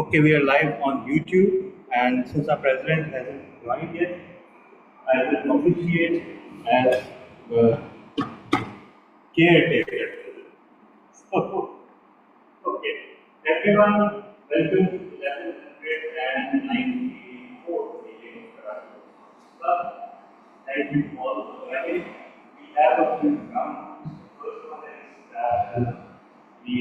Okay, we are live on YouTube, and since our president hasn't joined yet, I will officiate as the caretaker. So, okay, everyone, welcome to 1194 meeting of Karachi Toastmasters. Thank you all for joining. We have a few rounds. First one is we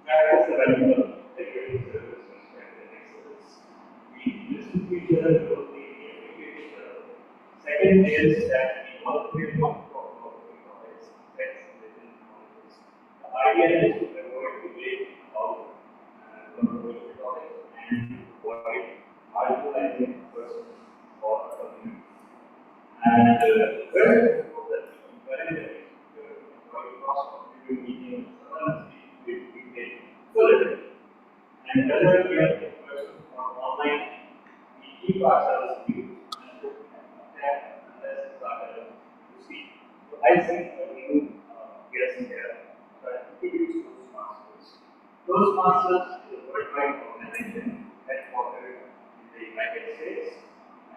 practice the value of integrated service, respect, and excellence. We listen to each other closely, we educate each other. Second is that we always want to talk about the topics, text, written knowledge. The idea is to avoid debate about controversial topics and avoid marginalizing a person or a community. And very important that we encourage cross community meetings, sometimes we take full attention. And whether we are in person or online, we keep ourselves muted and look at unless it's our turn to speak. So I think a new guest here that introduce Toastmasters. Toastmasters is a worldwide organization headquartered in the United States.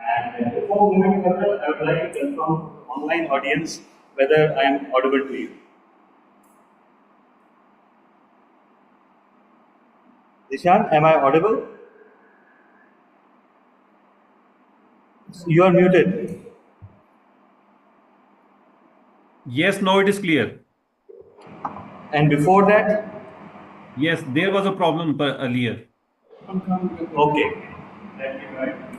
And before moving further, I would like to confirm to the online audience whether I am audible to you. Dishan, am I audible? You are muted. Yes, now it is clear. And before that? Yes, there was a problem earlier. Okay. Thank you very much.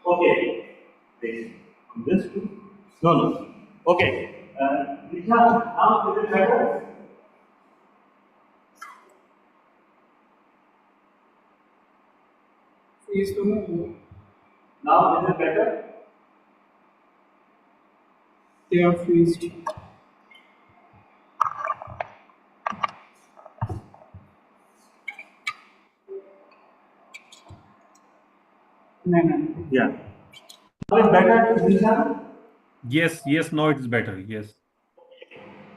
Okay. From this to? No. Okay. Dishan, now is it better? Now is it better? They are freezed. No. Yeah. Now it's better, Dishan? Yes, now it is better. Yes.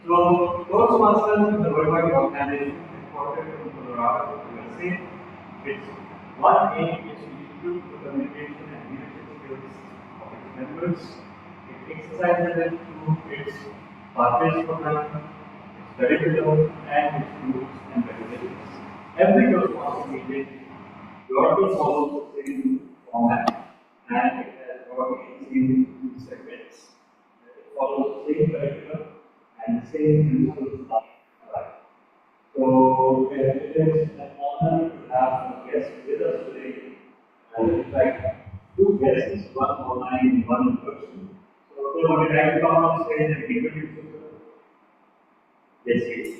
So, Toastmasters is a worldwide organization headquartered in Colorado, USA. Its one aim is to improve the communication and leadership skills of its members. It exercises them through its pathways program, its curriculum, and its rules and regulations. Every Toastmasters meeting broadly follows the same format, and it has broadly seen two segments. It follows the same curriculum and the same principles apply. So it is an honor to have a guest with us today. In fact, two guests, one online and one in person. So would you like to come on stage and introduce yourself? Yes, please.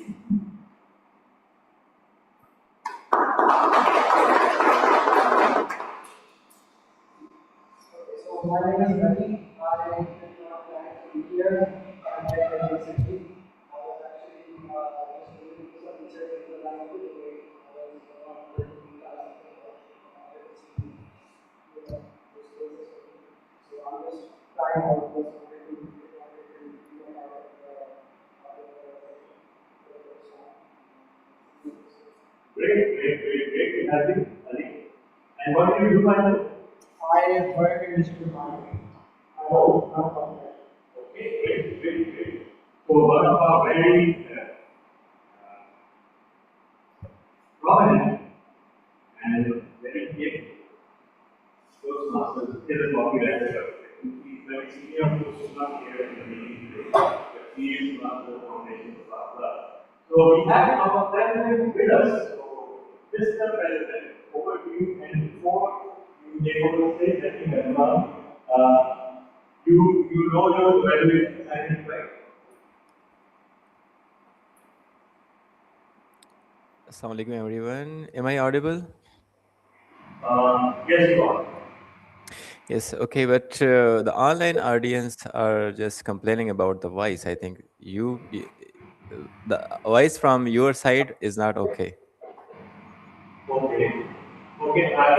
So my name is Ravi. I am here. I'm here in the city. I was actually doing some research in the language. I was one of the classes so I'm just trying out this. Great to have you, Ali. And what do you do, Michael? I work in digital marketing. Okay, great. So one of our very prominent and very big Toastmasters is a copywriter. He's very senior Toastmaster here in the meeting today, but he is one of the foundations of our club. So we have our president with us. So Mr. President, over to you. And before you take over the stage, let me confirm, you know your graduation assignment, right? Assalamu alaikum everyone. Am I audible? Yes, you are. Yes, okay, but the online audience are just complaining about the voice. I think the voice from your side is not okay. Okay. Okay, Okay, now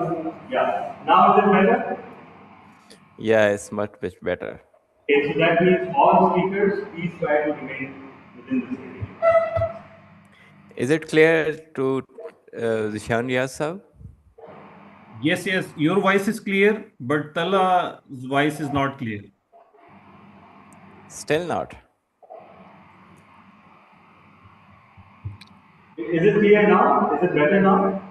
it's yeah. Now is it better? Yeah, it's much better. Okay, so that means all speakers, please try to remain within this area. Is it clear to Zishan Yasab? Yes, yes. Your voice is clear, but Tala's voice is not clear. Still not. Is it clear now? Is it better now?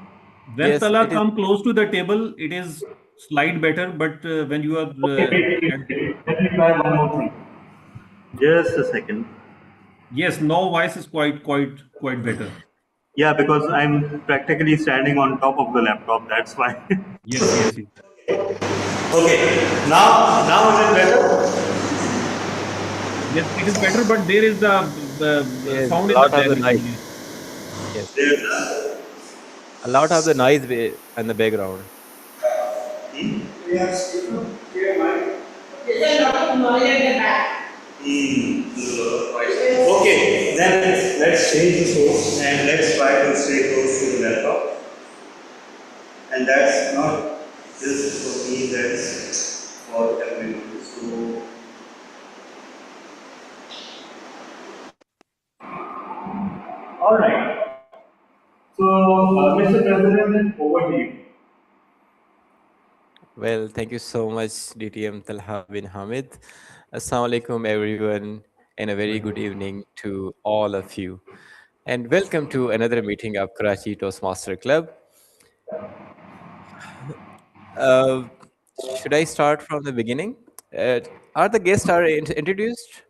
When Yes, Tala it is. come close to the table, it is slight better. But when you are Okay, let me try one more thing. Just a second. yes, no voice is quite better. Yeah, because I'm practically standing on top of the laptop. That's why. Yes, yes, yes. Okay. Now is it better? Yes, it is better, but there is the Yes, sound a in the lot of the background. noise. Yes. Yes, There's a lot of the noise in the background. we have speaker, clear mic. There's a lot of noise at the back. Okay, then let's change the source and let's try to stay close to the laptop. And that's not just for me, that's for everyone. So, all right. So, Mr. President, over to you. Well, thank you so much, DTM Talha bin Hamid. Assalamu alaikum, everyone, and a very good evening to all of you. And welcome to another meeting of Karachi Toastmaster Club. Uh, should I start from the beginning? Uh, are the guests are introduced?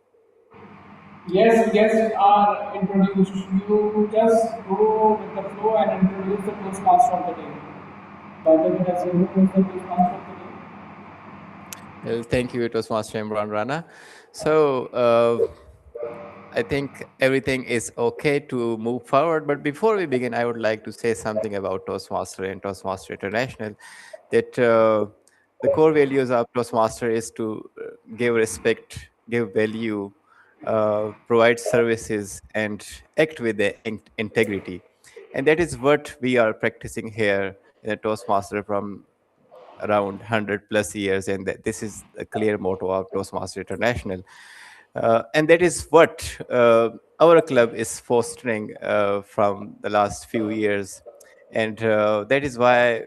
Yes, guests are introduced. You just go with the flow and introduce the Toastmaster of the day. By the way, does everyone is the Toastmaster of the day? Well, thank you. It was Master Imran Rana. So, I think everything is okay to move forward. But before we begin, I would like to say something about Toastmaster and Toastmaster International. That the core values of Toastmaster is to give respect, give value, provide services, and act with the integrity. And that is what we are practicing here in a Toastmaster from around 100 plus years, and that this is a clear motto of Toastmaster International. And that is what our club is fostering from the last few years. And that is why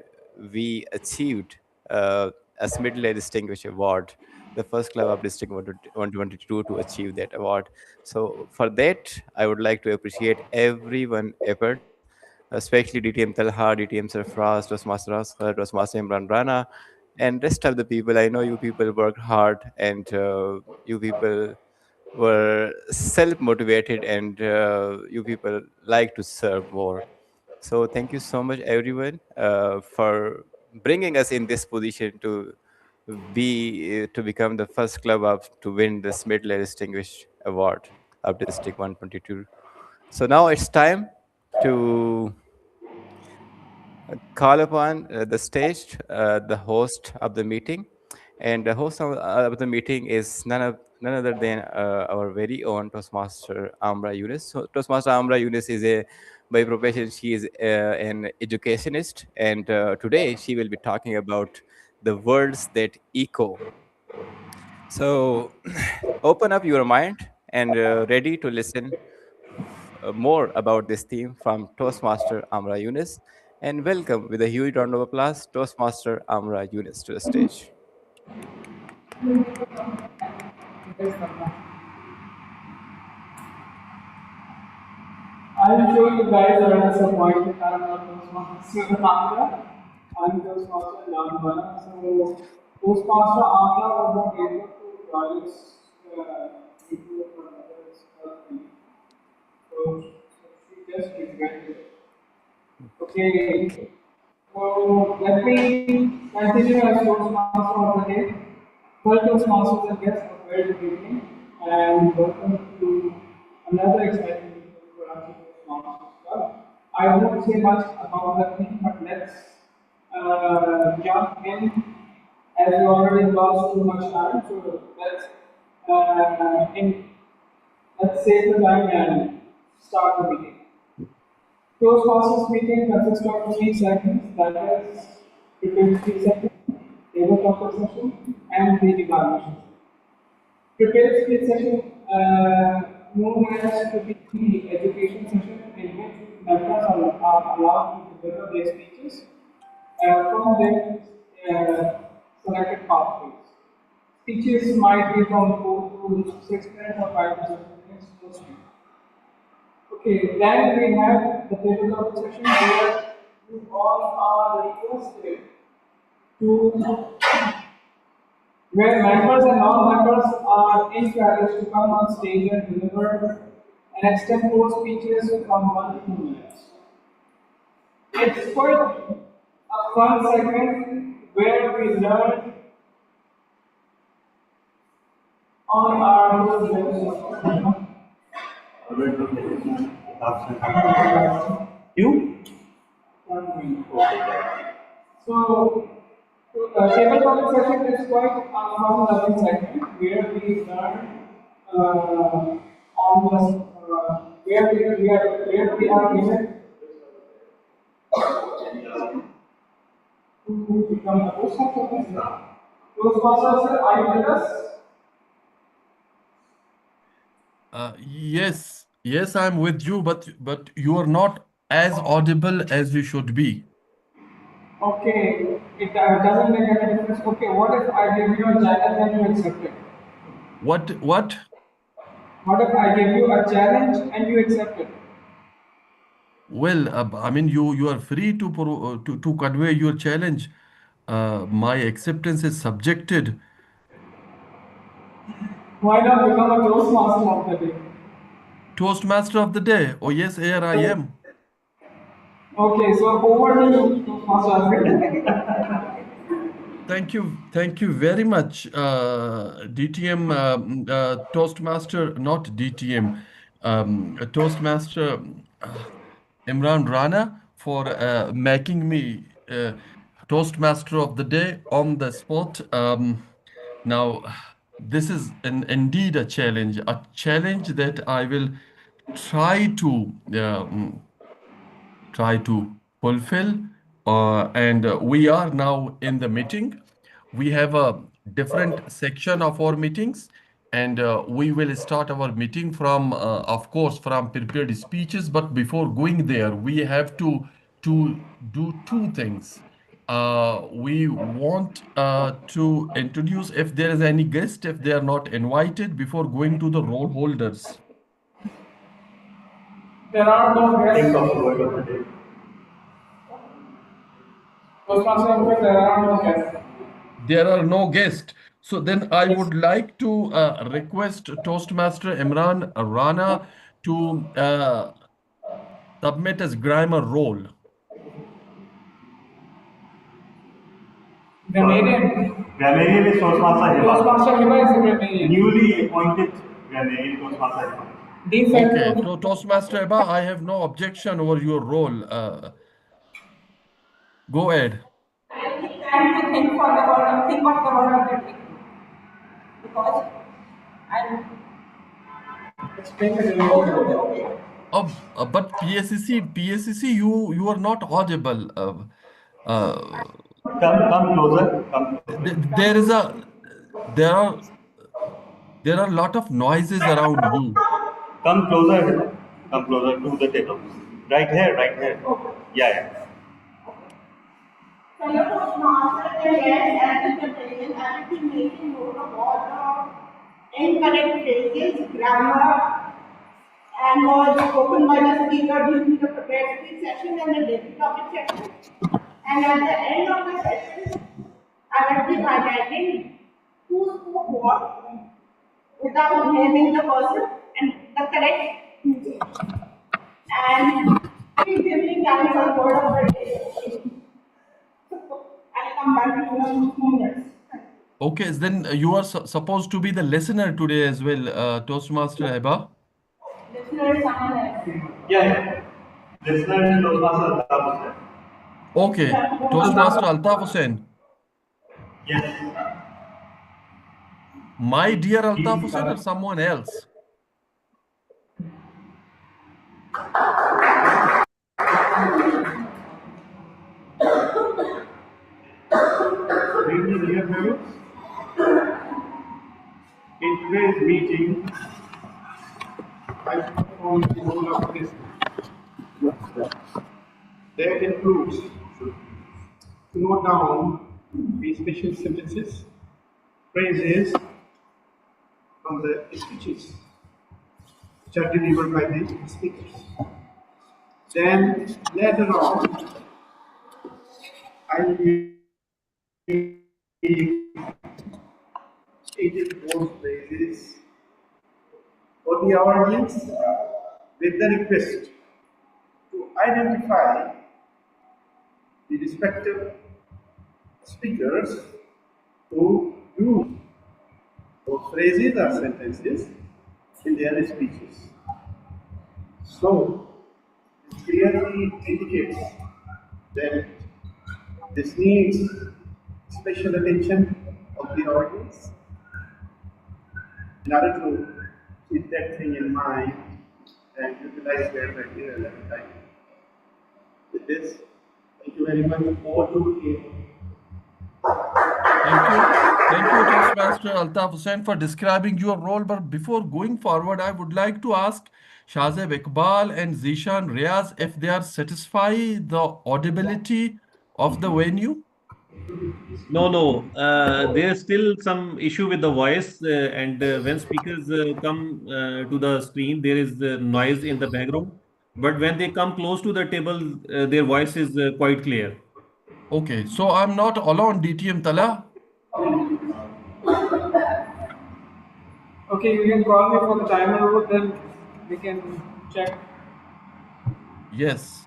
we achieved a Midland Distinguished Award, the first club of District 122 to achieve that award. So for that, I would like to appreciate everyone effort, especially DTM Talha, DTM Sarfraz, Toastmaster Asghar, Toastmaster Imran Rana, and rest of the people. I know you people worked hard, and you people were self-motivated, and you people like to serve more. So thank you so much, everyone, for bringing us in this position to become the first club of to win the Midland Distinguished Award of District 122. So now it's time to call upon the stage the host of the meeting. And the host of the meeting is none other than our very own Toastmaster Amra Yunus. So Toastmaster Amra Yunus is a by profession she is an educationist, and today she will be talking about the words that echo. So open up your mind and ready to listen more about this theme from Toastmaster Amra Yunus. And welcome with a huge round of applause, Toastmaster Amra Yunus to the stage. Yes, Karna. I'm sure you guys are disappointed that I'm not Toastmaster Amra. I'm Toastmaster Nambana. So, Toastmaster Amra was not able to join us into another thing. So she just regretted it. Okay. Okay, so let me continue as Toastmaster of the day. First Toastmasters and guests, a very good evening, and welcome to another exciting meeting of Karachi Toastmasters Club. I won't say much about the theme, but let's jump in as we already lost too much time, so let's save the time and start the meeting. Toastmasters meeting consists of three segments, that is, prepared speech session, table topic session, and the evaluation. Prepared speech session, known as to be the education session, in which members are allowed to deliver their speeches from their selected pathways. Speeches might be from 4 to 6 minutes or 5 to 7 minutes mostly. Okay, then we have the table topic session where you all are requested to, where members and non-members are encouraged to come on stage and deliver and extempore speeches from 1 to 2 minutes. It's quite a fun segment where we learn on our You? So, table topic session is quite a fun learning segment where we learn on the where we are given to become the Toastmasters. Toastmasters, are you with us? Yes, I'm with you, but you are not as audible as you should be. Okay, it doesn't make any difference. Okay, what if I give you a challenge and you accept it? What? What if I give you a challenge and you accept it? Well, I mean, you are free to convey your challenge. My acceptance is subjected. Why not become a Toastmaster of the day? Toastmaster of the day. Oh yes, here I am. Okay, so over to you, Toastmaster. Thank you very much, DTM Toastmaster, not DTM, Toastmaster Imran Rana for making me Toastmaster of the day on the spot. Now, this is indeed a challenge that I will try to try to fulfill. And we are now in the meeting. We have a different section of our meetings, and we will start our meeting from, of course, from prepared speeches. But before going there, we have to do two things. We want to introduce if there is any guest, if they are not invited, before going to the roll holders. There are no Think guests. of the word of the day. Toastmaster, there are no guests. There are no guests. So then I would like to request Toastmaster Imran Rana to submit his grammar role. Grammarian. Grammarian is Toastmaster Hiba. Toastmaster Hiba is a grammarian. Newly appointed grammarian Toastmaster Hiba. De facto. Okay, Toastmaster Eba, I have no objection over your role. Go ahead. I think time to think for the word, think of the word of the day. Because I Explain the grammarian. But PSCC, you are not audible. Come closer. Come closer. There are a lot of noises around you. Come closer. Come closer to the table. Right here, right here. Yeah. fellow Toastmasters and guests at the presentation, I will be making note of all the incorrect phrases, grammar, and words spoken by the speaker during the prepared speech session and the debate topic session. And at the end of the session, I will be highlighting who spoke what without naming the person and the correct usage. And be giving time for word of the day. I'll come back to you in a few minutes. Okay, then you are supposed to be the listener today as well, Toastmaster Eba. Listener is someone else. Yeah. Listener is Toastmaster Altaf Hussain. Okay, Toastmaster Altaf Hussain. Yes. My dear Altaf Please, Hussain or someone else? really dear members, in today's meeting, I perform the role of listener. That includes to note down the special sentences, phrases from the speeches which are delivered by the speakers. Then later on, I'll be stating those phrases for the audience with the request to identify the respective speakers who use those phrases or sentences in their speeches. So, this clearly indicates that this needs special attention of the audience in order to keep that thing in mind and utilize their material at the time. With this, thank you very much. Over to you. Thank you. Thank you, Toastmaster Altaf Hussain, for describing your role. But before going forward, I would like to ask Shazeb Iqbal and Zishan Riaz if they are satisfied the audibility of the venue. No. There is still some issue with the voice, and when speakers come to the screen, there is noise in the background. But when they come close to the table, their voice is quite clear. Okay, so I'm not alone, DTM Tala. Okay, you can call me for the timer, then we can check. Yes.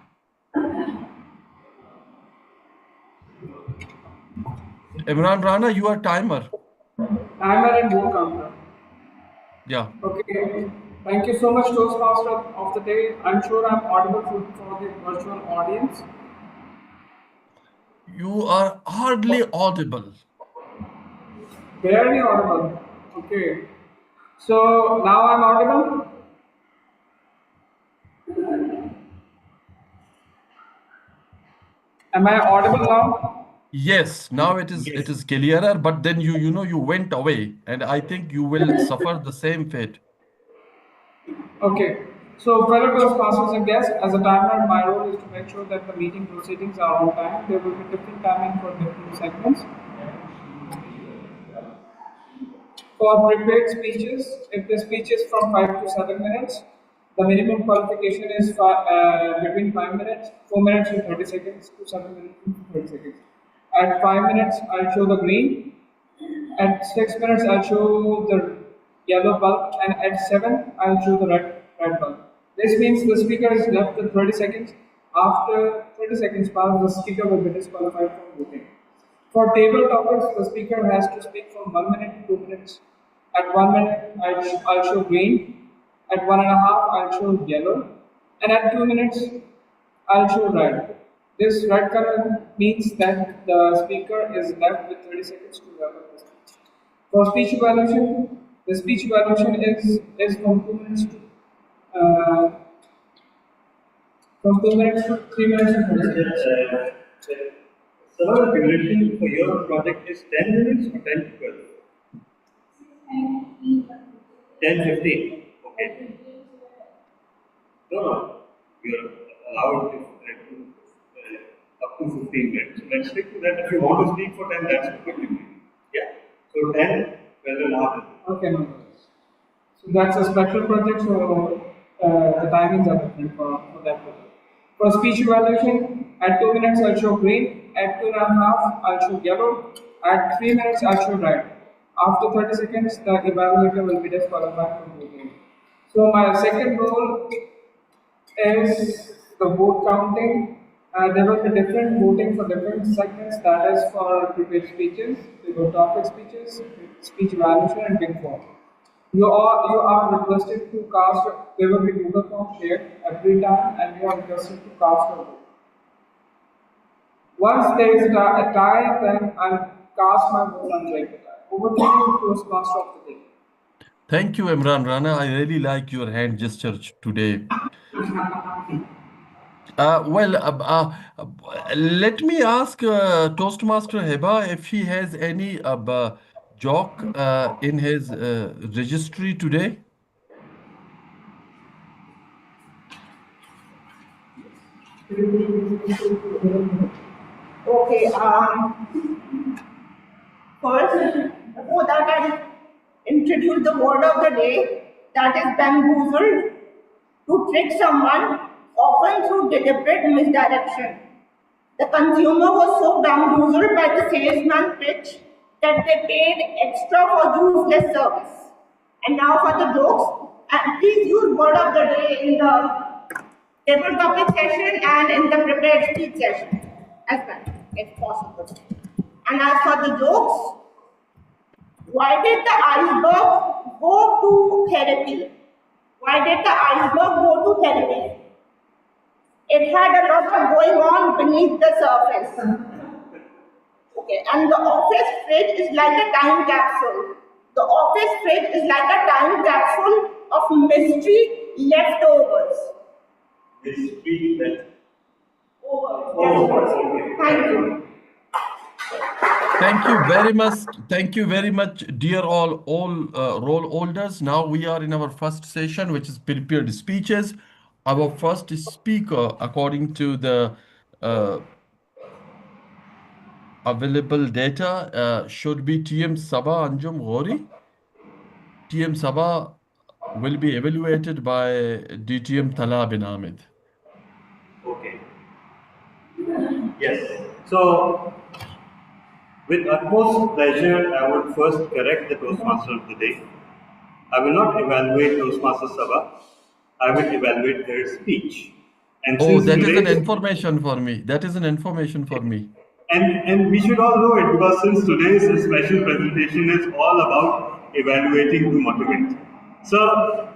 Imran Rana, you are timer. Timer and vote counter. Yeah. Okay, thank you so much, Toastmaster of the day. I'm sure I'm audible for the virtual audience. You are hardly audible. Barely audible. Okay, so now I'm audible. Am I audible now? Yes, now it Yes. is clearer, but then you went away, and I think you will suffer the same fate. Okay. So, fellow Toastmasters and guests, as a timer, my role is to make sure that the meeting proceedings are on time. There will be different timing for different segments. For prepared speeches, if the speech is from 5 to 7 minutes, the minimum qualification is between 5 minutes, 4 minutes and 30 seconds to 7 minutes and 30 seconds. At 5 minutes, I'll show the green. At 6 minutes, I'll show the yellow bulb, and at 7, I'll show the red bulb. This means the speaker is left with 30 seconds. After 30 seconds pass, the speaker will be disqualified from voting. For table topics, the speaker has to speak from 1 minute to 2 minutes. At 1 minute, I'll show green. At 1.5, I'll show yellow. And at 2 minutes, I'll show red. This red color means that the speaker is left with 30 seconds to wrap up the speech. For speech evaluation, the speech evaluation is uh, from 2 minutes to 3 minutes and 30 seconds. Sir, duration for your project is 10 minutes or 10 to 12? 10:15. Okay. No. We are allowed up to 15 minutes. So let's stick to that. If you want to speak for 10, that's perfectly. Yeah. So 10, 12 and a half. Okay, no worries. So that's a special project, so the timings are different for that project. For speech evaluation, at 2 minutes I'll show green, at 2.5 I'll show yellow, at 3 minutes I'll show red. After 30 seconds, the evaluator will be disqualified from voting. So my second role is the vote counting. There will be different voting for different segments. That is for prepared speeches, the topic speeches, speech evaluation, and big form. You are requested to cast. There will be Google Form shared every time, and you are requested to cast a vote. Once there is a tie, then I'll cast my vote on like that. Over to you, Toastmaster of the day. Thank you, Imran Rana. I really like your hand gesture today. Well, let me ask Toastmaster Heba if he has any joke in his registry today. Okay, first, before that, I introduce the word of the day, that is bamboozled, to trick someone, often through deliberate misdirection. The consumer was so bamboozled by the salesman pitch that they paid extra for useless service. And now for the jokes, and please use word of the day in the table topic session and in the prepared speech session as well, if possible. And as for the jokes, why did the iceberg go to therapy? Why did the iceberg go to therapy? It had a lot of going on beneath the surface. Okay, and the office fridge is like a time capsule. The office fridge is like a time capsule of mystery leftovers. Mystery left. Overs. Okay. Thank you. Thank you very much. Thank you very much, dear all role holders. Now we are in our first session, which is prepared speeches. Our first speaker, according to the uh, available data, should be TM Sabah Anjum Ghori. TM Sabah will be evaluated by DTM Tala bin Ahmed. Okay. Yes. So, with utmost pleasure, I would first correct the Toastmaster of the day. I will not evaluate Toastmaster Sabha. I will evaluate her speech. And Oh, since that is an today's information for me. That is an information for me. and we should all know it because since today's special presentation is all about evaluating to motivate. So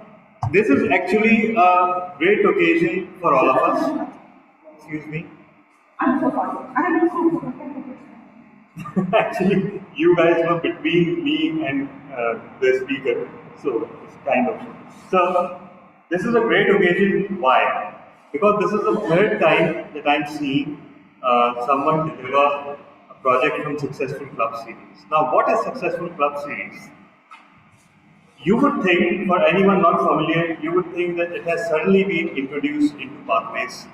this is actually a great occasion for all of us. Excuse me. I'm so sorry. I'm so sorry. Actually, you guys were between me and the speaker, so it's kind of. So, this is a great occasion. Why? Because this is the third time that I'm seeing someone deliver a project from Successful Club Series. Now, what is Successful Club Series? You would think, for anyone not familiar, you would think that it has suddenly been introduced into pathways.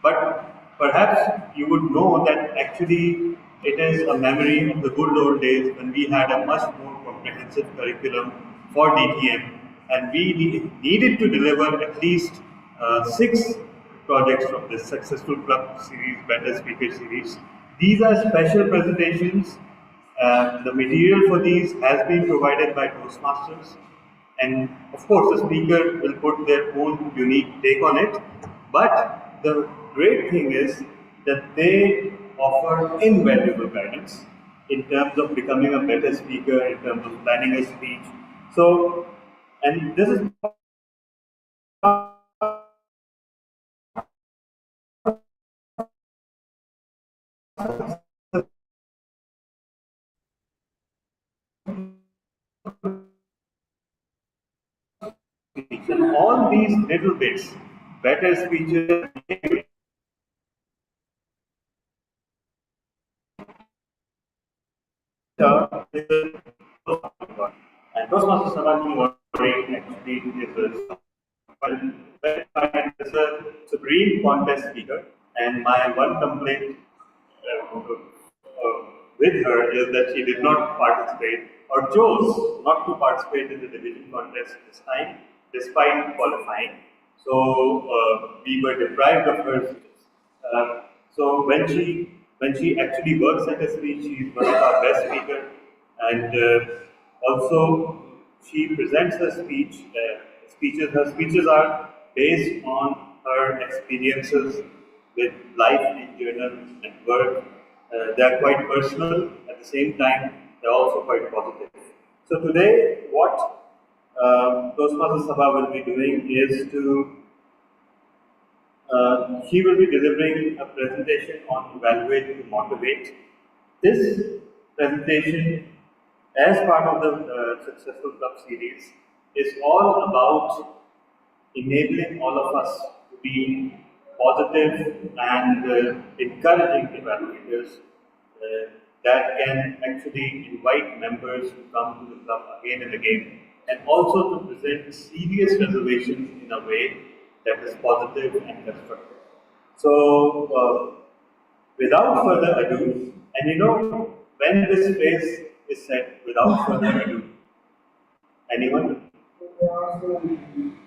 But perhaps you would know that actually it is a memory of the good old days when we had a much more comprehensive curriculum for DTM and we needed to deliver at least 6 projects from this successful club series, better speaker series. These are special presentations. The material for these has been provided by Toastmasters, and of course, the speaker will put their own unique take on it. But the great thing is that they offer invaluable guidance in terms of becoming a better speaker, in terms of planning a speech. So, and this is all these little bits, better speeches, and Toastmaster Savanti Warring actually is a is a supreme contest speaker, and my one complaint with her is that she did not participate or chose not to participate in the division contest this time, despite qualifying. So we were deprived of her speeches. So when she actually works at a speech, she is one of our best speakers, and also she presents her speeches. Her speeches are based on her experiences with life in general and work. They are quite personal. At the same time, they are also quite positive. So today, what Toastmasters Sabha will be doing is to she will be delivering a presentation on evaluate to motivate. This presentation as part of the Successful Club series is all about enabling all of us to be positive and encouraging evaluators that can actually invite members to come to the club again and again, and also to present serious reservations in a way that is positive and constructive. So, without further ado, and when this phrase is said, without further ado, anyone?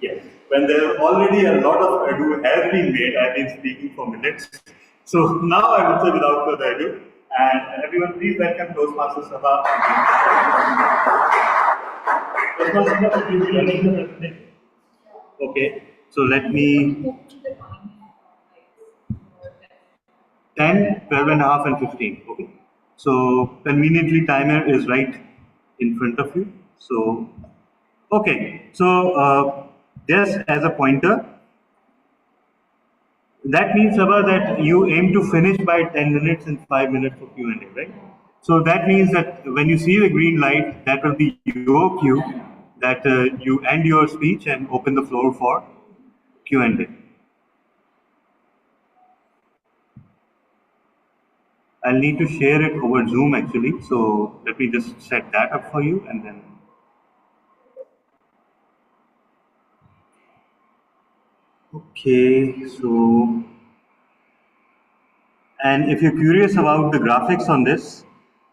Yes. When there already a lot of ado has been made, I've been speaking for minutes. So now I would say without further ado, and everyone please welcome Toastmasters Sabha. Toastmasters Sabha, will you be running the presentation? Okay. So let me 10, 12 and a half and 15. Okay. So conveniently timer is right in front of you. So okay. So just as a pointer, that means, Sabha, that you aim to finish by 10 minutes and 5 minutes for Q&A, right? So that means that when you see the green light, that will be your cue that you end your speech and open the floor for Q&A. I'll need to share it over Zoom actually, so let me just set that up for you and then. Okay, so, and if you're curious about the graphics on this,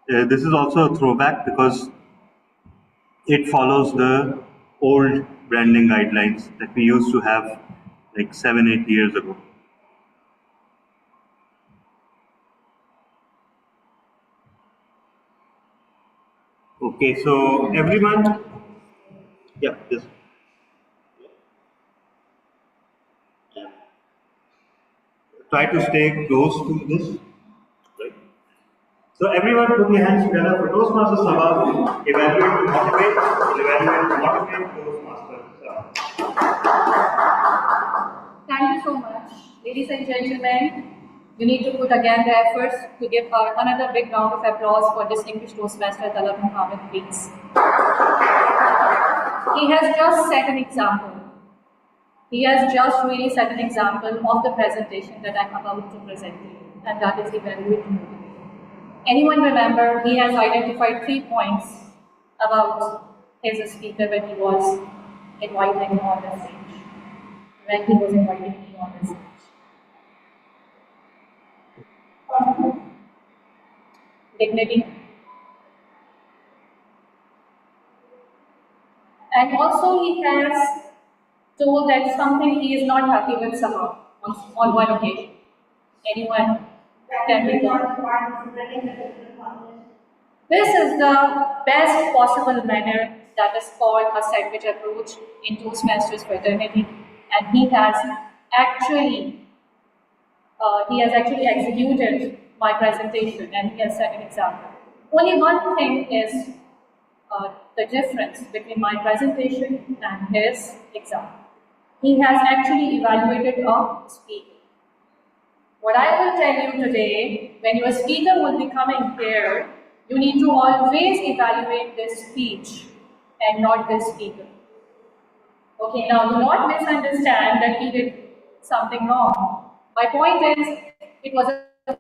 this is also a throwback because it follows the old branding guidelines that we used to have like 7, 8 years ago. Okay, so everyone, yeah, just try to stay close to this, right? So everyone put your hands together for Toastmasters Sabha, evaluate to motivate, Toastmasters Sabha. Thank you so much. Ladies and gentlemen, you need to put again the efforts to give another big round of applause for distinguished Toastmaster Talab Muhammad, please. He has just set an example. He has just really set an example of the presentation that I'm about to present to you, and that is evaluate to motivate. Anyone remember, he has identified 3 points about his speaker when he was inviting on the stage. When he was inviting me on the stage. Dignity. And also he has told that something he is not happy with somehow on one occasion. Anyone can be done. This is the best possible manner that is called a sandwich approach in Toastmasters fraternity, and he has actually executed my presentation and he has set an example. Only one thing is the difference between my presentation and his example. He has actually evaluated a speaker. What I will tell you today, when your speaker will be coming here, you need to always evaluate this speech and not this speaker. Okay, now do not misunderstand that he did something wrong. My point is, it was a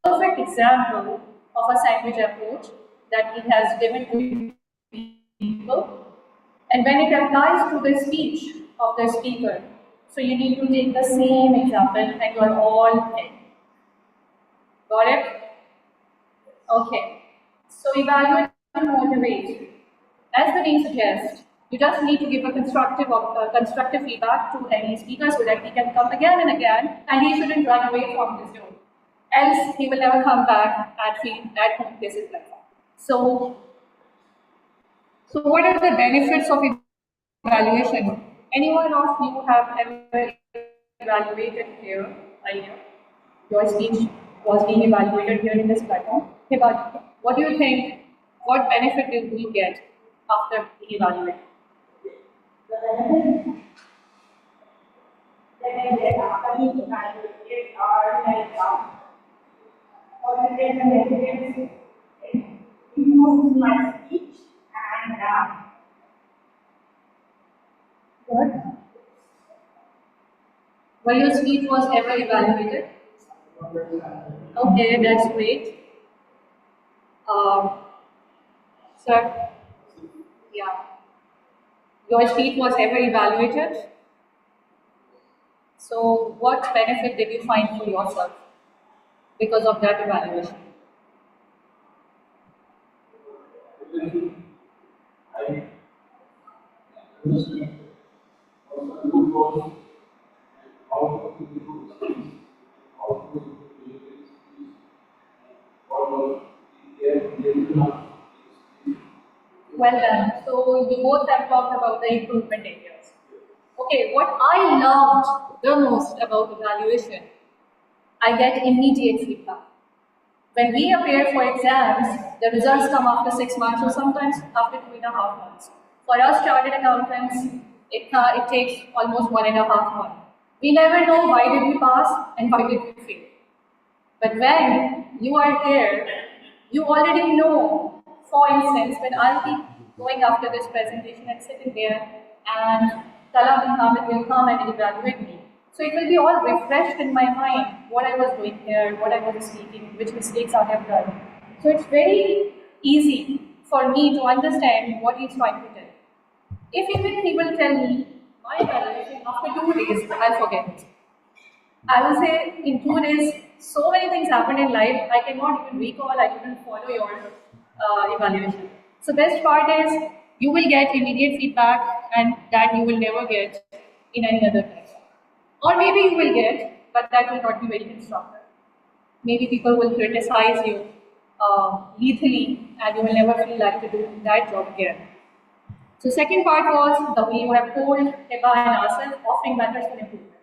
perfect example of a sandwich approach that he has given to people. And when it applies to the speech of the speaker, so you need to take the same example and you are all in. Got it? Okay. So evaluate and motivate. As the name suggests, you just need to give a constructive feedback to any speaker so that he can come again and again, and he shouldn't run away from this door. Else, he will never come back and feel at home this is platform. So what are the benefits of evaluation? Anyone of you have ever evaluated here earlier? Your speech was being evaluated here in this platform. Okay, but what do you think? What benefit did you get after being evaluated? The benefits that I get after being evaluated are like positive and negatives. improved my speech and Good. Were your speech was ever evaluated? Okay, that's great. Um, sir, yeah. Your speech was ever evaluated? So, what benefit did you find for yourself because of that evaluation? Well done. So, you both have talked about the improvement areas. Okay, what I loved the most about evaluation, I get immediate feedback. When we appear for exams, the results come after 6 months or sometimes after 2.5 months. For us chartered accountants, it takes almost 1.5 months. We never know why did we pass and why did we fail. But when you are here, you already know. For instance, when I'll be going after this presentation and sitting there and Tala bin Hamid will come and evaluate me. So it will be all refreshed in my mind what I was doing here, what I was speaking, which mistakes I have done. So it's very easy for me to understand what he's trying to tell. If even he will tell me my evaluation after 2 days, I'll forget it. I will say in 2 days, so many things happened in life, I cannot even recall, I couldn't follow your evaluation. So best part is you will get immediate feedback and that you will never get in any other test. Or maybe you will get, but that will not be very constructive. Maybe people will criticize you lethally and you will never feel like to do that job again. So second part was the way you have told Heba and Asif offering methods for improvement.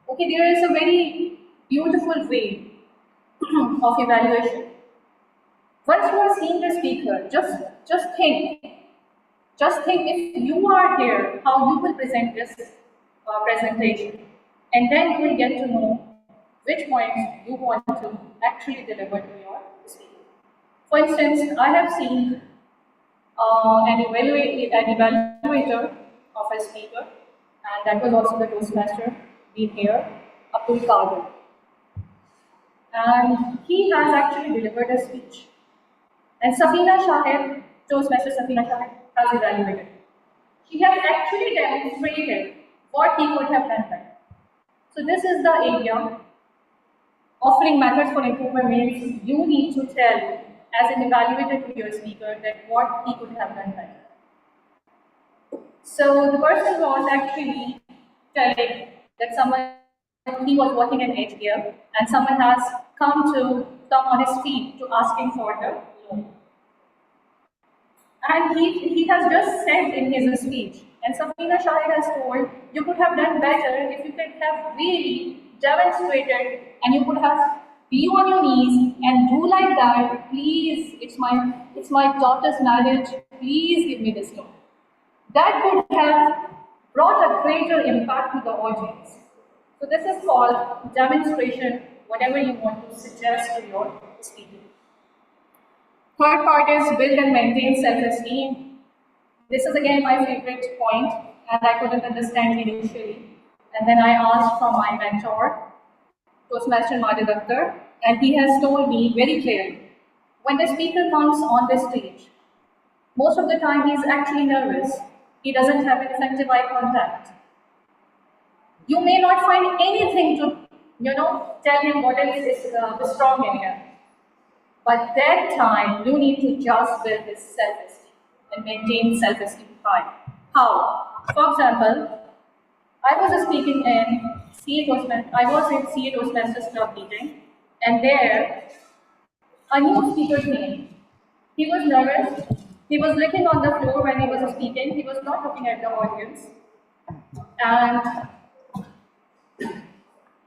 Okay, there is a very beautiful way of evaluation. Once you are seeing the speaker, just think. Just think if you are here, how you will present this presentation. And then you will get to know which points you want to actually deliver to your speaker. For instance, I have seen an evaluator of a speaker, and that was also the Toastmaster being here, Abdul Qadir. And he has actually delivered a speech. And Safina Shahid, Toastmaster Safina Shahid, has evaluated. She has actually demonstrated what he could have done better. So this is the area. Offering methods for improvement means you need to tell as an evaluator to your speaker that what he could have done better. So the person was actually telling that someone, he was working in HDF and someone has come on his feet to ask him for the loan. And he has just said in his speech, and Safina Shahid has told, you could have done better if you could have really demonstrated and you could have be on your knees and do like that, please, it's my daughter's marriage, please give me this loan. That could have brought a greater impact to the audience. So this is called demonstration, whatever you want to suggest to your speaker. Third part is build and maintain self-esteem. This is again my favorite point, and I couldn't understand initially. And then I asked from my mentor, Toastmaster Madhu Akhtar, and he has told me very clearly, when the speaker comes on the stage, most of the time he is actually nervous. He doesn't have an effective eye contact. You may not find anything to, tell him what is the strong in him. But that time, you need to just build his self-esteem and maintain self-esteem high. How? For example, I was speaking in CA Toastmasters club meeting, and there a new speaker came. He was nervous. He was looking on the floor when he was speaking. He was not looking at the audience, and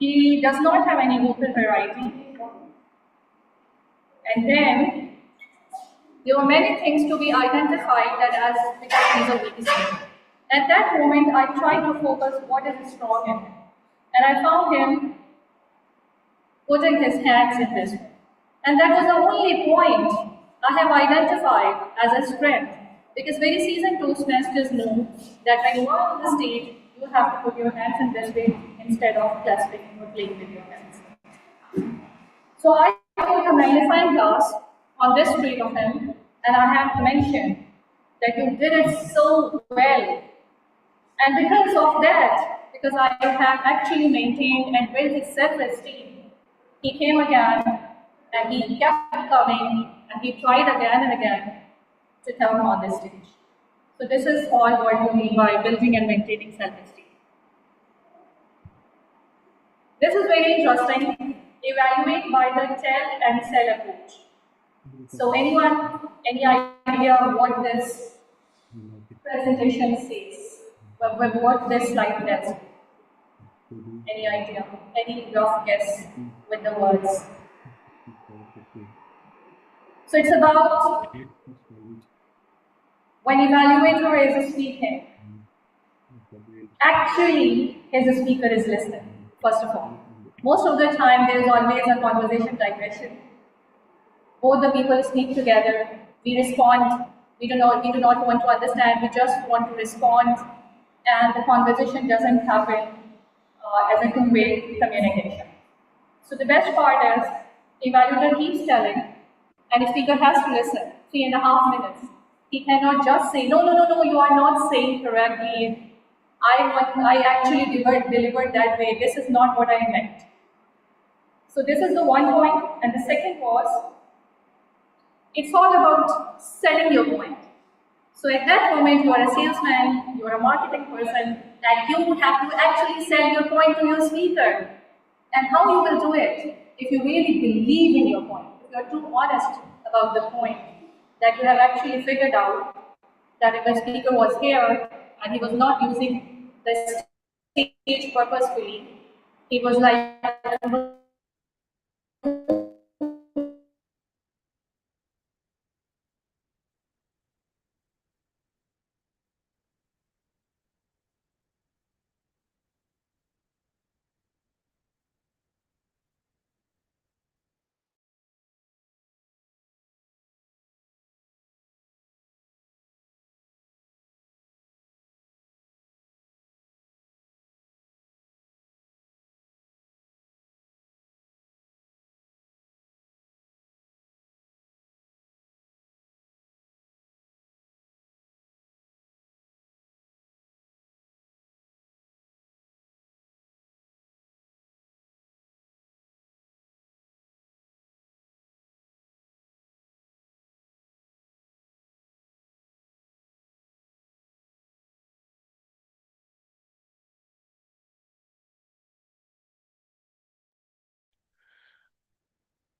he does not have any vocal variety. And then there were many things to be identified that as because he's a weak speaker. At that moment, I tried to focus what is strong in him. And I found him putting his hands in this way. And that was the only point I have identified as a strength because very seasoned Toastmasters know that when you are on the stage, you have to put your hands in this way instead of clasping or playing with your hands. So I put a magnifying glass on this trait of him, and I have mentioned that you did it so well. And because of that, because I have actually maintained and built his self-esteem, he came again and he kept coming and he tried again and again to come on the stage. So this is all what you mean by building and maintaining self-esteem. This is very interesting. Evaluate by the tell and sell approach. So anyone, any idea what this presentation says? What this slide tells? Any idea? Any rough guess with the words? So it's about when evaluator is speaking, actually his speaker is listening, first of all. Most of the time there is always a conversation digression. Both the people speak together, we respond, we do not want to understand, we just want to respond, and the conversation doesn't happen as a two-way communication. So the best part is, evaluator keeps telling, and the speaker has to listen, 3.5 minutes. He cannot just say, no, no, no, no, you are not saying correctly. I actually delivered that way. This is not what I meant. So this is the one point, and the second was, it's all about selling your point. So at that moment, you are a salesman, you are a marketing person, and you have to actually sell your point to your speaker. And how you will do it? If you really believe in your point, if you are too honest about the point, that you have actually figured out that if the speaker was here and he was not using the stage purposefully, he was like,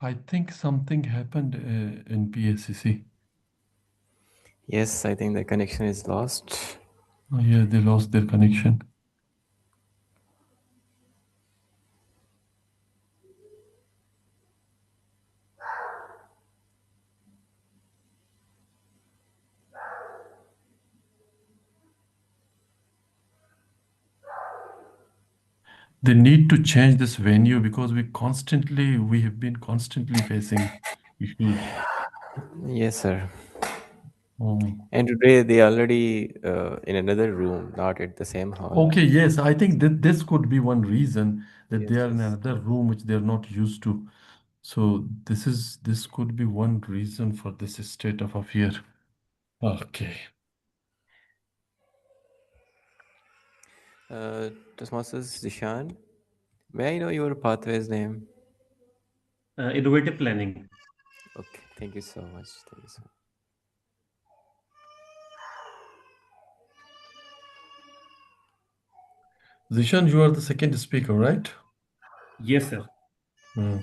I think something happened in PSCC. Yes, I think the connection is lost. Oh, yeah, they lost their connection. They need to change this venue because we have been constantly facing issues. Yes, sir. Um, And today they already in another room, not at the same hall. okay, yes, I think that this could be one reason that Yes, they are in yes. another room which they're not used to. So this could be one reason for this state of affair. Okay. Toastmasters Zishan, may I know your pathway's name? Innovative planning. Okay, thank you so much. Thank you so much. Zishan, you are the second speaker, right? Yes, sir. Hmm.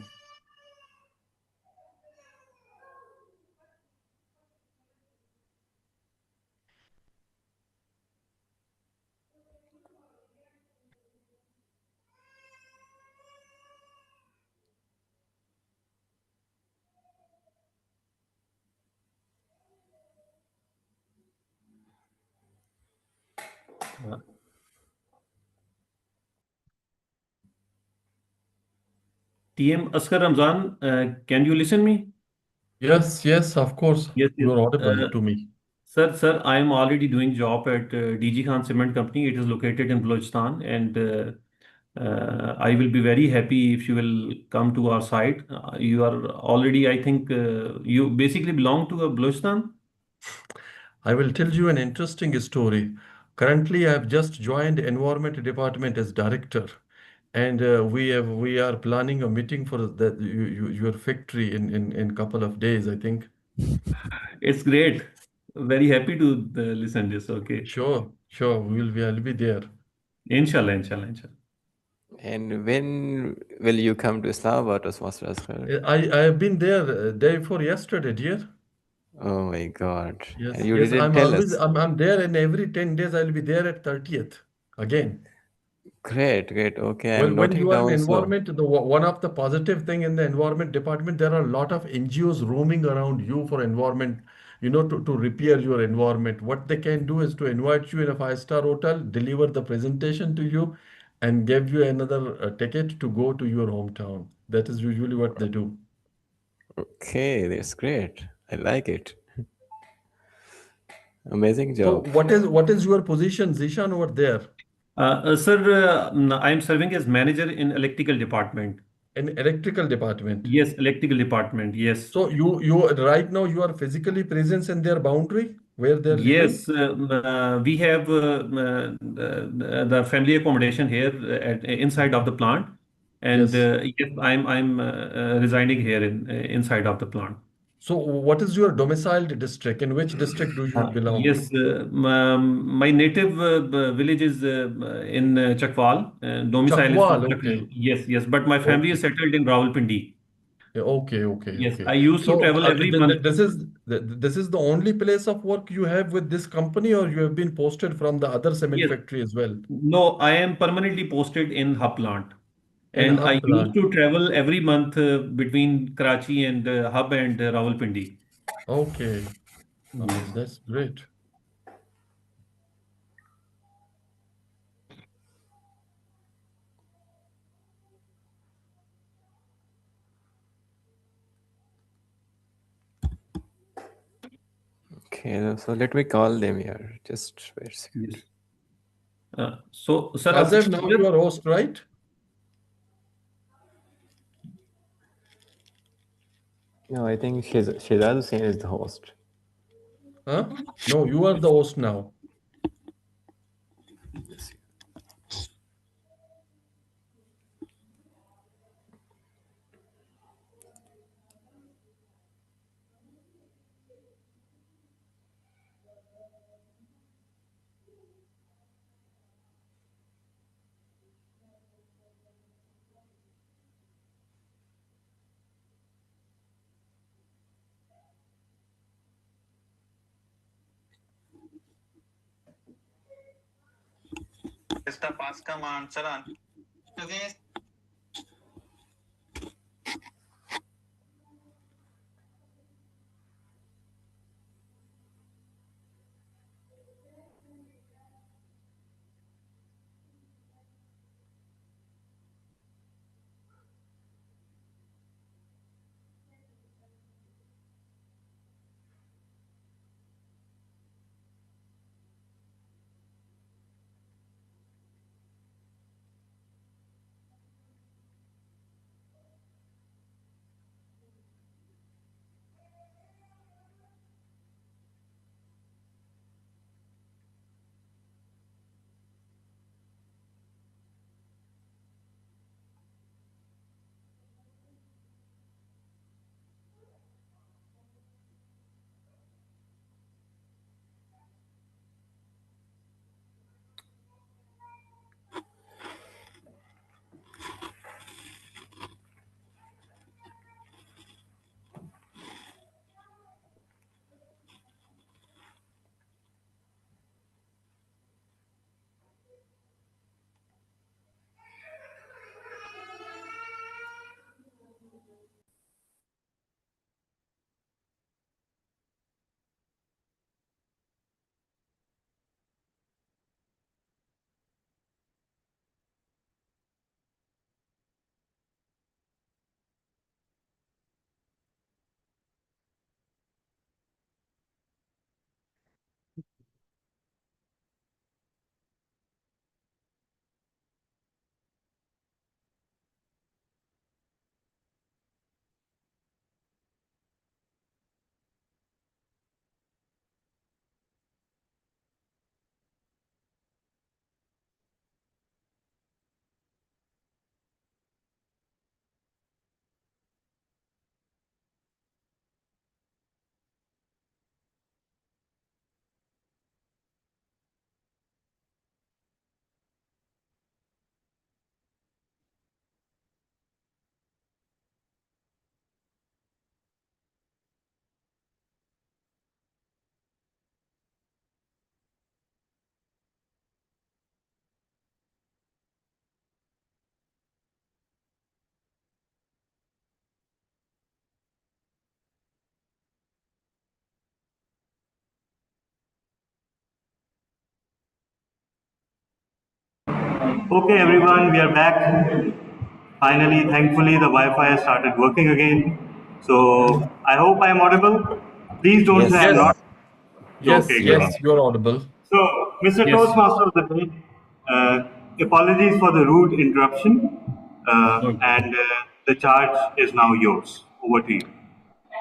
Uh, TM Askar Ramzan, can you listen me? Yes, yes, of course. Yes, yes. You are audible to me. Sir, I am already doing job at DG Khan Cement Company. It is located in Balochistan, and I will be very happy if you will come to our site. You are already, I think, you basically belong to Balochistan. I will tell you an interesting story. Currently, I have just joined Environment Department as director, and we are planning a meeting for your factory in couple of days, I think. It's great. Very happy to listen this. Okay. Sure, sure, I'll be there. Inshallah, inshallah, inshallah. And when will you come to Islamabad, Toastmaster Asghar? I have been there day before yesterday, dear. Oh my God. And Yes, you yes, didn't I'm tell always us. I'm there, and every 10 days I'll be there at 30th again. Great, great. Okay, I'm When noting you are in down so. environment, one of the positive thing in the environment department, there are a lot of NGOs roaming around you for environment, to repair your environment. What they can do is to invite you in a five-star hotel, deliver the presentation to you, and give you another ticket to go to your hometown. That is usually what they do. Okay, that's great. I like it. Amazing So job. what is your position, Zishan, over there Sir, I am serving as manager in electrical department. in electrical department? Yes, electrical department. Yes. So you right now you are physically present in their boundary where they're living? Yes, we have the family accommodation here inside of the plant, and Yes. yes, I'm residing here inside of the plant. So what is your domiciled district? In which district do you belong? Yes, my native village is in Chakwal. Domicile is from Chakwal, Chakwal. okay. Yes, yes, but my family is Okay. settled in Rawalpindi. Yeah, okay, okay, Yes, okay. I used to So travel every month. this is the only place of work you have with this company, or you have been posted from the other cement Yes, factory as well? no, I am permanently posted in hub plant. In And I hub used plant. to travel every month between Karachi and Hub and Rawalpindi. Okay. Yes. That's great. Okay, so let me call them here. Just wait a second. Yes. So, sir, Kazem, now you are host, right? No, I think Shehzad Hussain is the host. Huh? No, you are the host now. Okay, everyone, we are back. Finally, thankfully, the Wi-Fi has started working again. So I hope I am audible. Please don't say Yes. I'm not. Yes, yes, Okay, good. yes, you're audible. So, Mr. Yes. Toastmaster of the day, apologies for the rude interruption, Okay. and the charge is now yours. Over to you.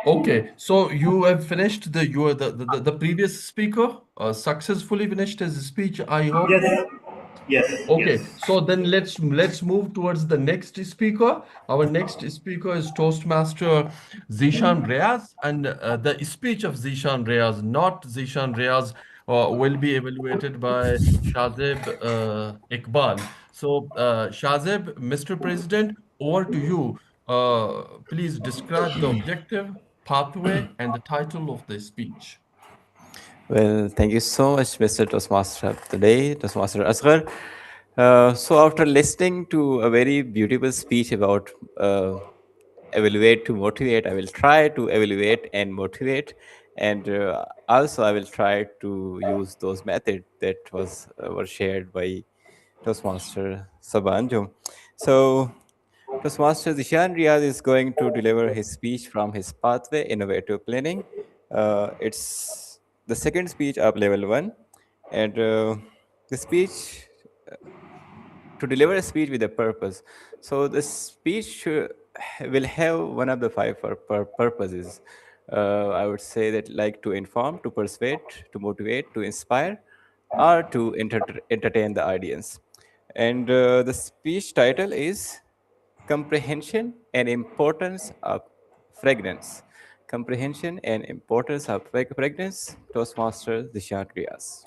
Okay, so you have finished the previous speaker successfully finished his speech, I hope. Yes, yes, Okay, yes. so then let's move towards the next speaker. Our next speaker is Toastmaster Zishan Reyes, and the speech of Zishan Reyes, not Zishan Reyes, will be evaluated by Shazib Iqbal. So, Shazib, Mr. President, over to you. Please describe the objective, pathway, and the title of the speech. Well, thank you so much, Mr. Toastmaster of the day, Toastmaster Asghar. So after listening to a very beautiful speech about evaluate to motivate, I will try to evaluate and motivate, and also I will try to use those methods that were shared by Toastmaster Sabanjo. So Toastmaster Zishan Riaz is going to deliver his speech from his Pathway Innovative Planning. It's the second speech of level 1, and the speech to deliver a speech with a purpose. So the speech will have one of the five purposes. I would say that like to inform, to persuade, to motivate, to inspire, or to entertain the audience. And the speech title is Comprehension and Importance of Fragrance. Comprehension and Importance of Fragrance, Toastmaster Dishant Riaz.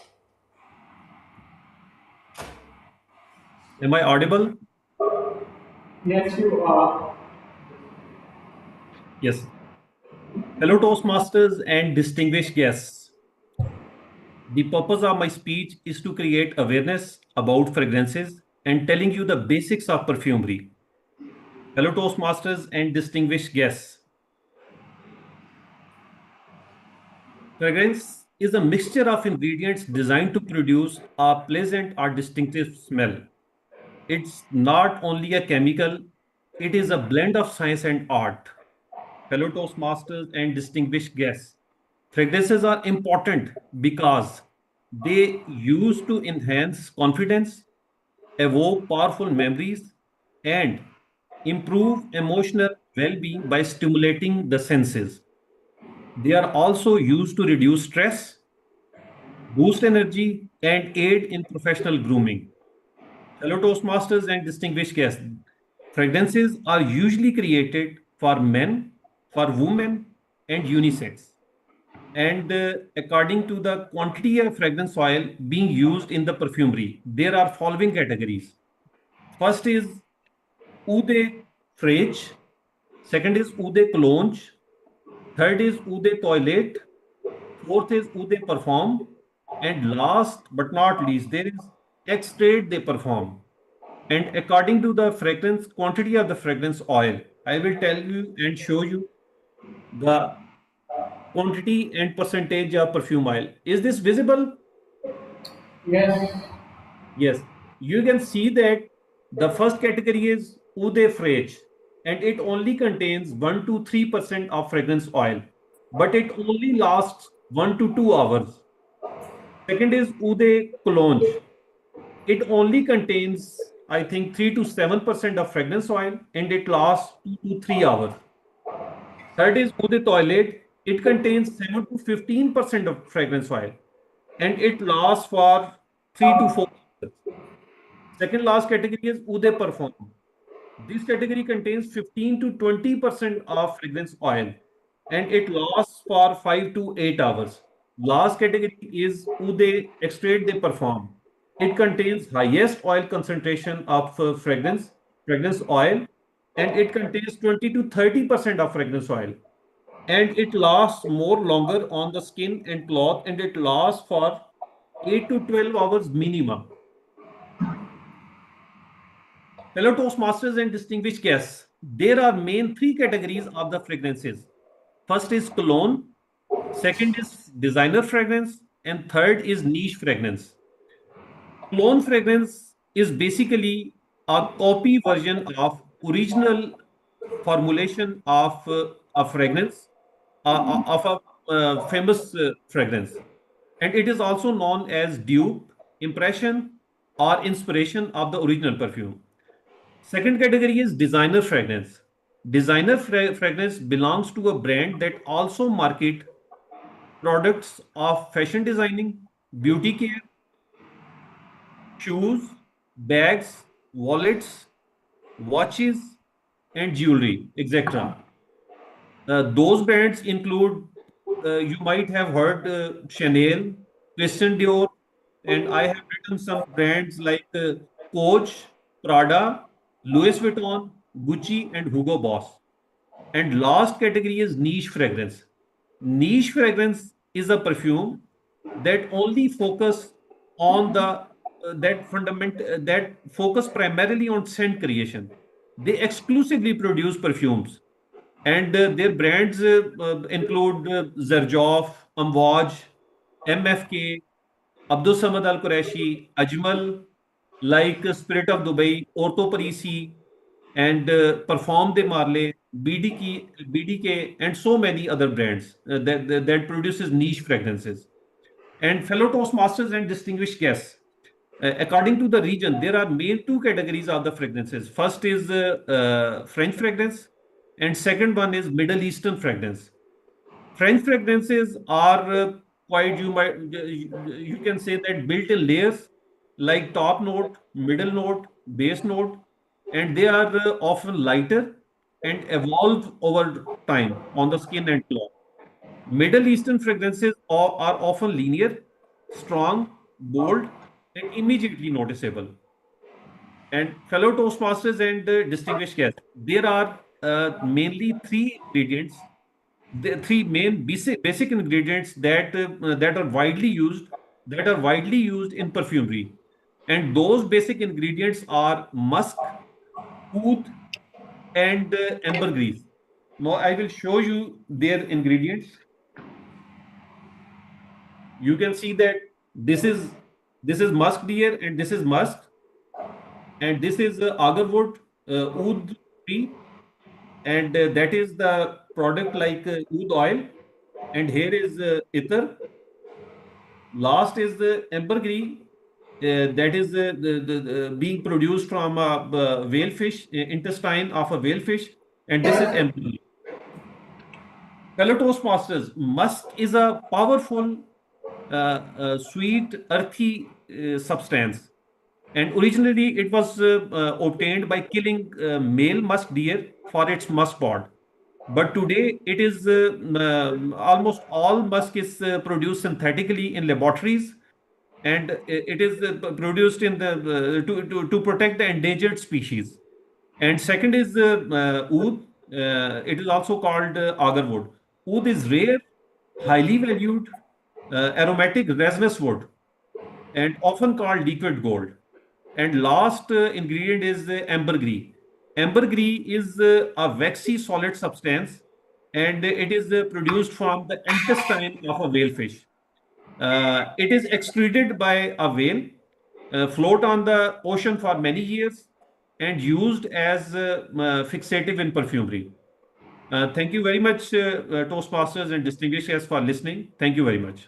Am I audible? Yes, you are. Yes. Hello, Toastmasters and distinguished guests. The purpose of my speech is to create awareness about fragrances and telling you the basics of perfumery. Hello, Toastmasters and distinguished guests. Fragrance is a mixture of ingredients designed to produce a pleasant or distinctive smell. It's not only a chemical, it is a blend of science and art. Fellow Toastmasters and distinguished guests, fragrances are important because they use to enhance confidence, evoke powerful memories, and improve emotional well-being by stimulating the senses. They are also used to reduce stress, boost energy, and aid in professional grooming. Fellow Toastmasters and distinguished guests, fragrances are usually created for men, for women, and unisex. And according to the quantity of fragrance oil being used in the perfumery, there are following categories. First is Eau de Fraiche, second is Eau de Cologne, third is Eau de Toilette, fourth is Eau de Parfum, and last but not least, there is Extrait de Parfum. And according to the fragrance quantity of the fragrance oil, I will tell you and show you the quantity and percentage of perfume oil. Is this visible? Yes. Yes. You can see that the first category is Eau de Fraiche, and it only contains 1 to 3% of fragrance oil, but it only lasts 1 to 2 hours. Second is Eau de Cologne. It only contains, I think, 3 to 7% of fragrance oil, and it lasts 2 to 3 hours. Third is Eau de Toilette. It contains 7 to 15% of fragrance oil, and it lasts for 3 to 4 hours. Second last category is Eau de Parfum. This category contains 15 to 20% of fragrance oil, and it lasts for 5 to 8 hours. Last category is Eau de Extrait de Parfum. It contains highest oil concentration of fragrance oil, and it contains 20 to 30% of fragrance oil. And it lasts more longer on the skin and cloth, and it lasts for 8 to 12 hours minimum. Fellow Toastmasters and distinguished guests, there are main three categories of the fragrances. First is cologne, second is designer fragrance, and third is niche fragrance. Cologne fragrance is basically a copy version of original formulation of a fragrance, of a famous fragrance. And it is also known as dupe, impression, or inspiration of the original perfume. Second category is designer fragrance. Designer fragrance belongs to a brand that also market products of fashion designing, beauty care, shoes, bags, wallets, watches, and jewelry, etc. Those brands include, you might have heard Chanel, Christian Dior, and I have written some brands like Coach, Prada, Louis Vuitton, Gucci, and Hugo Boss. And last category is niche fragrance. Niche fragrance is a perfume that only focus on the that focus primarily on scent creation. They exclusively produce perfumes, and their brands include Zarjoff, Amwaj, MFK, Abdul Samad Al Qureshi, Ajmal, like Spirit of Dubai, Ortho Parisi, and Perform de Marle, BDK, and so many other brands that produces niche fragrances. And fellow Toastmasters and distinguished guests, according to the region, there are main two categories of the fragrances. First is French fragrance, and second one is Middle Eastern fragrance. French fragrances are quite, you can say that, built in layers like top note, middle note, base note, and they are often lighter and evolve over time on the skin and cloth. Middle Eastern fragrances are often linear, strong, bold, and immediately noticeable. And fellow Toastmasters and distinguished guests, there are mainly three ingredients, the three main basic ingredients that are widely used in perfumery. And those basic ingredients are musk, oud, and ambergris. Now I will show you their ingredients. You can see that this is musk deer, and this is musk, and this is agarwood, oud tree, and that is the product like oud oil, and here is ether. Last is the ambergris, that is being produced from a whale fish, intestine of a whale fish, and this is ambergris. Fellow Toastmasters, musk is a powerful, sweet, earthy substance. And originally, it was obtained by killing male musk deer for its musk pod. But today, it is almost all musk is produced synthetically in laboratories, and it is produced in the to protect the endangered species. And second is oud. It is also called agarwood. Oud is rare, highly valued, aromatic resinous wood, and often called liquid gold. And last ingredient is ambergris. Ambergris is a waxy solid substance, and it is produced from the intestine of a whale fish. It is excreted by a whale, float on the ocean for many years, and used as fixative in perfumery. Thank you very much, Toastmasters and distinguished guests, for listening. Thank you very much.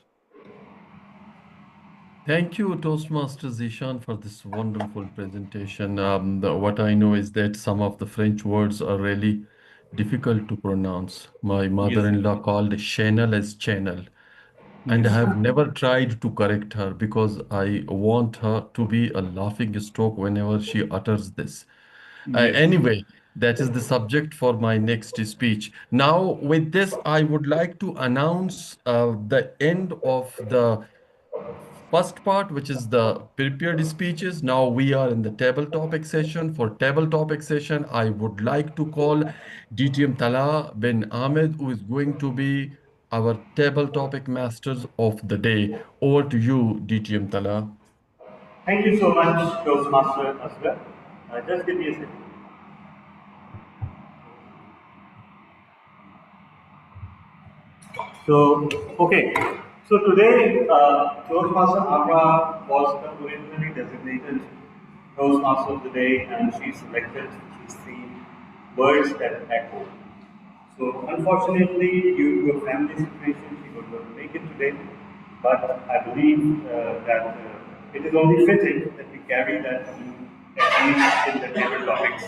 Thank you, Toastmaster Zishan, for this wonderful presentation. What I know is that some of the French words are really difficult to pronounce. My Yes, mother-in-law called Chanel as channel, and I yes, have never tried to correct her because I want her to be a laughing stock whenever she utters this. yes. Anyway, that is the subject for my next speech. Now, with this, I would like to announce the end of the first part, which is the prepared speeches. Now we are in the table topic session. For table topic session, I would like to call DTM Tala bin Ahmed, who is going to be our table topic masters of the day. Over to you, DTM Tala. Thank you so much, Toastmaster Asghar. Just give me a second. So, okay. So today, Toastmaster Amra was originally designated Toastmaster of the day, and she selected this theme, words that echo. So unfortunately, due to a family situation, she was not make it today. But I believe that it is only fitting that we carry that theme at least in the table topics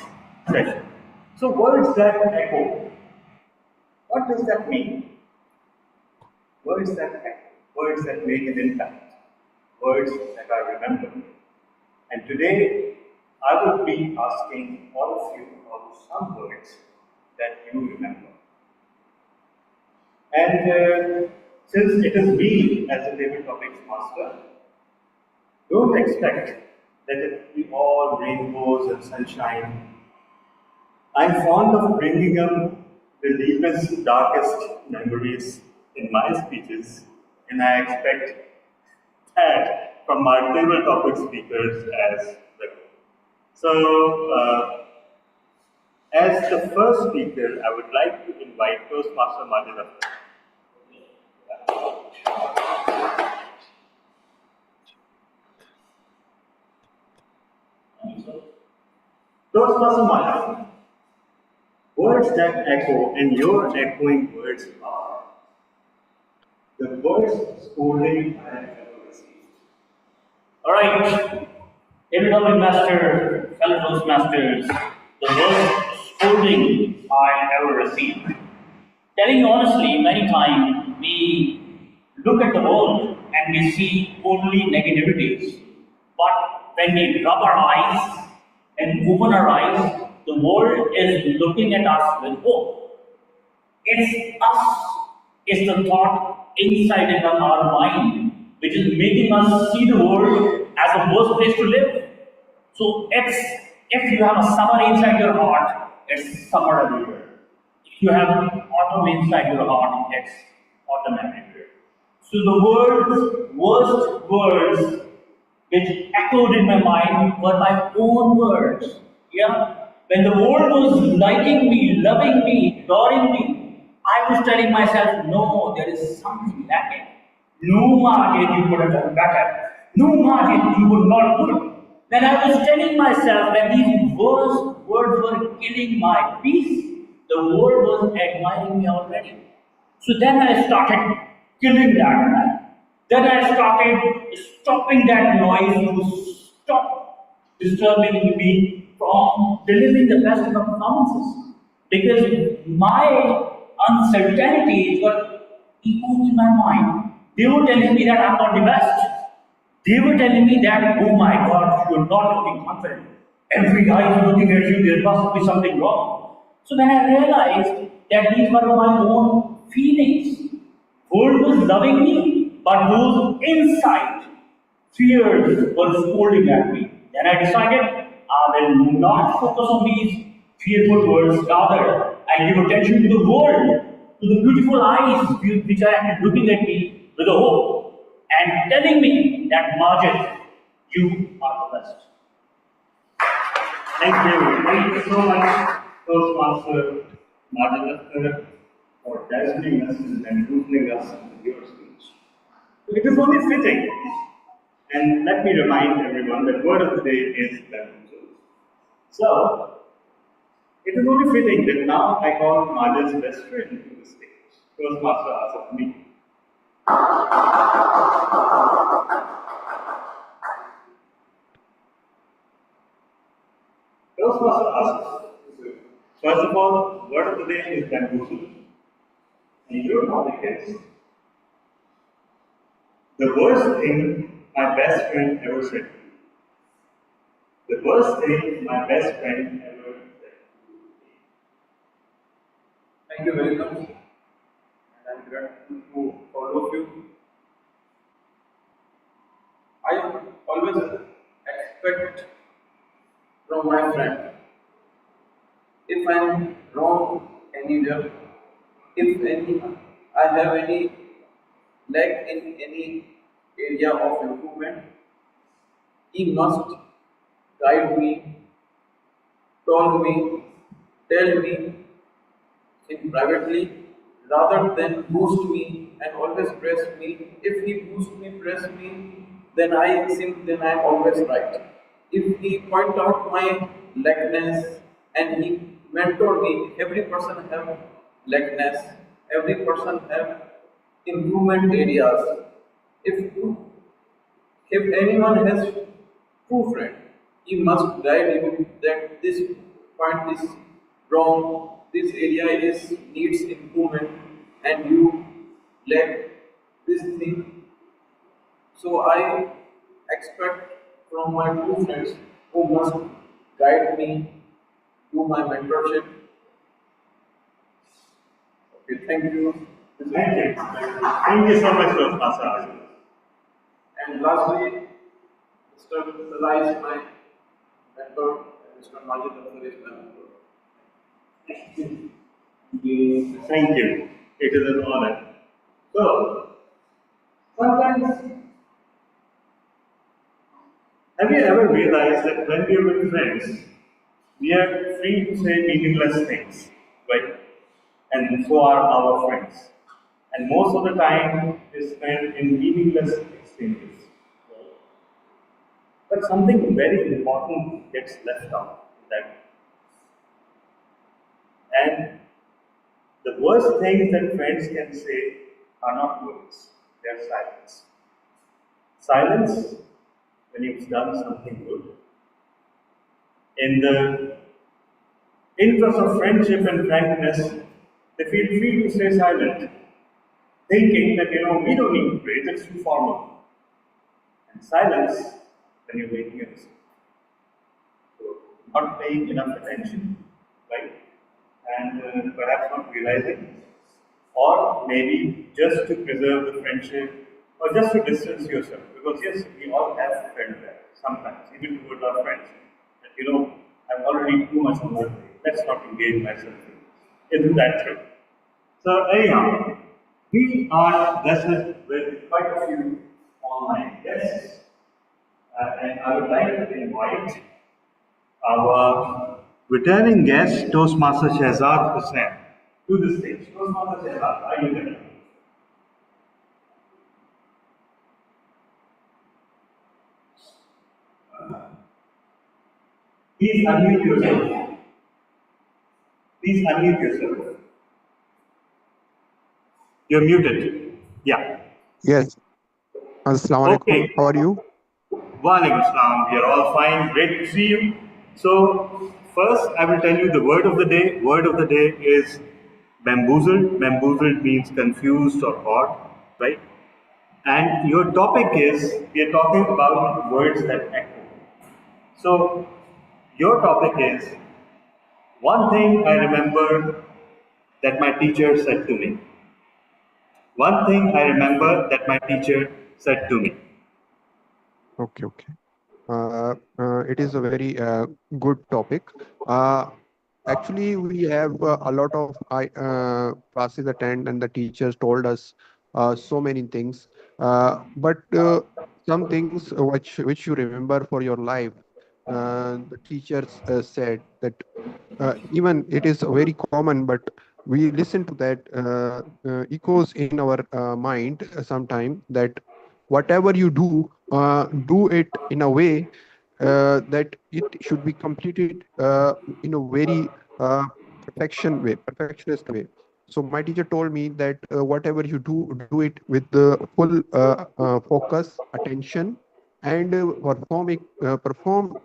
session. So words that echo. What does that mean? Words that echo, words that make an impact, words that are remembered. And today, I would be asking all of you about some words that you remember. And since it is me as a table topics master, don't expect that it will be all rainbows and sunshine. I'm fond of bringing up the deepest, darkest memories in my speeches, and I expect that from our table topic speakers as well. So, as the first speaker, I would like to invite Toastmaster Majid. Toastmaster Majid, words that echo and your echoing words are the worst scolding I have ever received. All right, Table Master, fellow Toastmasters, the worst scolding I ever received. Telling you honestly, many times we look at the world and we see only negativities. But when we rub our eyes and open our eyes, the world is looking at us with hope. It's us, it's the thought inside in our mind which is making us see the world as a worse place to live. So it's if you have a summer inside your heart, it's summer everywhere. If you have autumn inside your heart, it's autumn everywhere. So the worst words which echoed in my mind were my own words. Yeah. When the world was liking me, loving me, adoring me, I was telling myself, no, there is something lacking. No, Margin, you could have done better. No, Margin, you were not good. When I was telling myself that these worst words were killing my peace, the world was admiring me already. So then I started killing that man. Then I started stopping that noise to stop disturbing me from delivering the best of the performances. Because my uncertainties were echoing in my mind. They were telling me that I'm not the best. They were telling me that, oh my God, you're not looking confident. Every eye is looking at you, there must be something wrong. So when I realized that these were my own feelings, world was loving me, but those inside fears were scolding at me. Then I decided I will not focus on these fearful words, rather I give attention to the world, to the beautiful eyes which are looking at me with a hope and telling me that Majid, you are the best. Thank you. Thank you so much, Toastmaster Majid Akhtar, for dazzling us and enlightening us with your speech. It is only fitting. And let me remind everyone that word of the day is bamboozle. So, it is only fitting that now I call Majid's best friend to the stage. Toastmaster Asif me. Toastmaster Asif. First of all, word of the day is bamboozle. And your topic is the worst thing my best friend ever said to me. The worst thing my best friend ever said to me. Thank you very much, and I'm grateful to all of you. I always expect from my friend if I'm wrong anywhere, I have any lack in any area of improvement, he must guide me, tell me in privately rather than boost me and always press me. If he boosts me, press me, then I think then I'm always right. if he point out my lackness and he mentor me, every person have lackness, every person have improvement areas. If if anyone has true friend, he must guide you that this point is wrong, this area is needs improvement, and you lack this thing. So I expect from my true friends who must guide me, do my mentorship. Okay, thank you. Thank you. Thank you so much, Master. And lastly, Mr. Salah is my mentor, and Mr. Majid Akhtar is my mentor. Thank you. It is an honor. So, sometimes, have you ever realized that when we are with friends, we are free to say meaningless things, right? And so are our friends. And most of the time is spent in meaningless exchanges. But something very important gets left out. That and the worst things that friends can say are not words; they are silence. Silence when you've done something good. In the interest of friendship and frankness, they feel free to stay silent, thinking that we don't need to praise; it's too formal. And silence when you're making a mistake. So, not paying enough attention, right? And perhaps not realizing, or maybe just to preserve the friendship, or just to distance yourself. Because yes, we all have friends there sometimes, even towards our friends. That I'm already too much on my plate. Let's not engage myself. Isn't that true? So anyhow, we are blessed with quite a few online guests, and I would like to invite our returning guest, Toastmaster Shehzad Hussain, to the stage. Toastmaster Shehzad, are you there? Please unmute yourself. Please unmute yourself. You're muted. Yeah. Yes. Assalamu alaikum. Okay. How are you? Walaikum Assalam. We are all fine. Great to see you. So, first, I will tell you the word of the day. Word of the day is bamboozled. Bamboozled means confused or odd, right? And your topic is we are talking about words that echo. So, your topic is one thing I remember that my teacher said to me. One thing I remember that my teacher said to me. Okay, okay. It is a very good topic. Uh, Actually, we have a lot of classes attend, and the teachers told us so many things. But some things which you remember for your life, the teachers said that even it is very common, but we listen to that echoes in our mind sometime that whatever you do it in a way that it should be completed in a very perfectionist way. So my teacher told me that whatever you do it with the full focus, attention, and perform it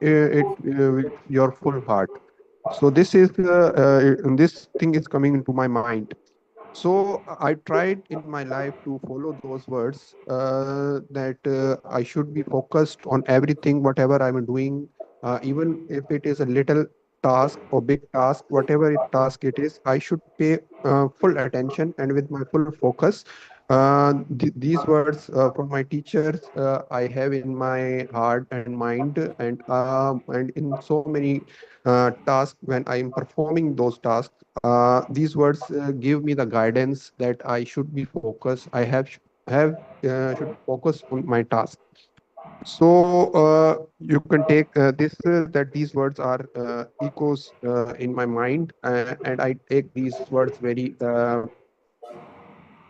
with your full heart. So this thing is coming into my mind. So I tried in my life to follow those words that I should be focused on everything, whatever I'm doing, even if it is a little task or big task, whatever task it is, I should pay full attention and with my full focus. These words from my teachers I have in my heart and mind, and in so many tasks when I am performing those tasks. These words give me the guidance that I should be focused. I should focus on my task. So you can take this that these words are echoes in my mind, and I take these words very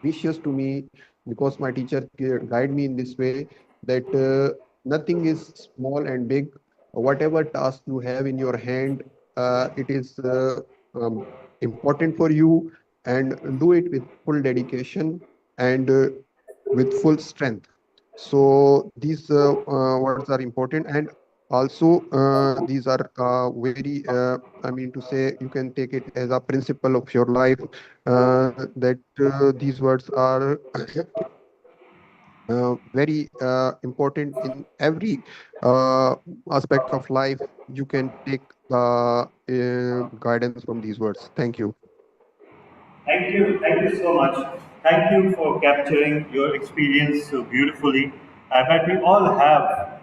precious to me because my teacher guide me in this way that nothing is small and big. whatever task you have in your hand, it is important for you, and do it with full dedication and with full strength. So these words are important, and also these are very, I mean to say, you can take it as a principle of your life, that these words are very important in every uh, aspect of life. You can take guidance from these words. Thank you. Thank you so much. Thank you for capturing your experience so beautifully. I bet we all have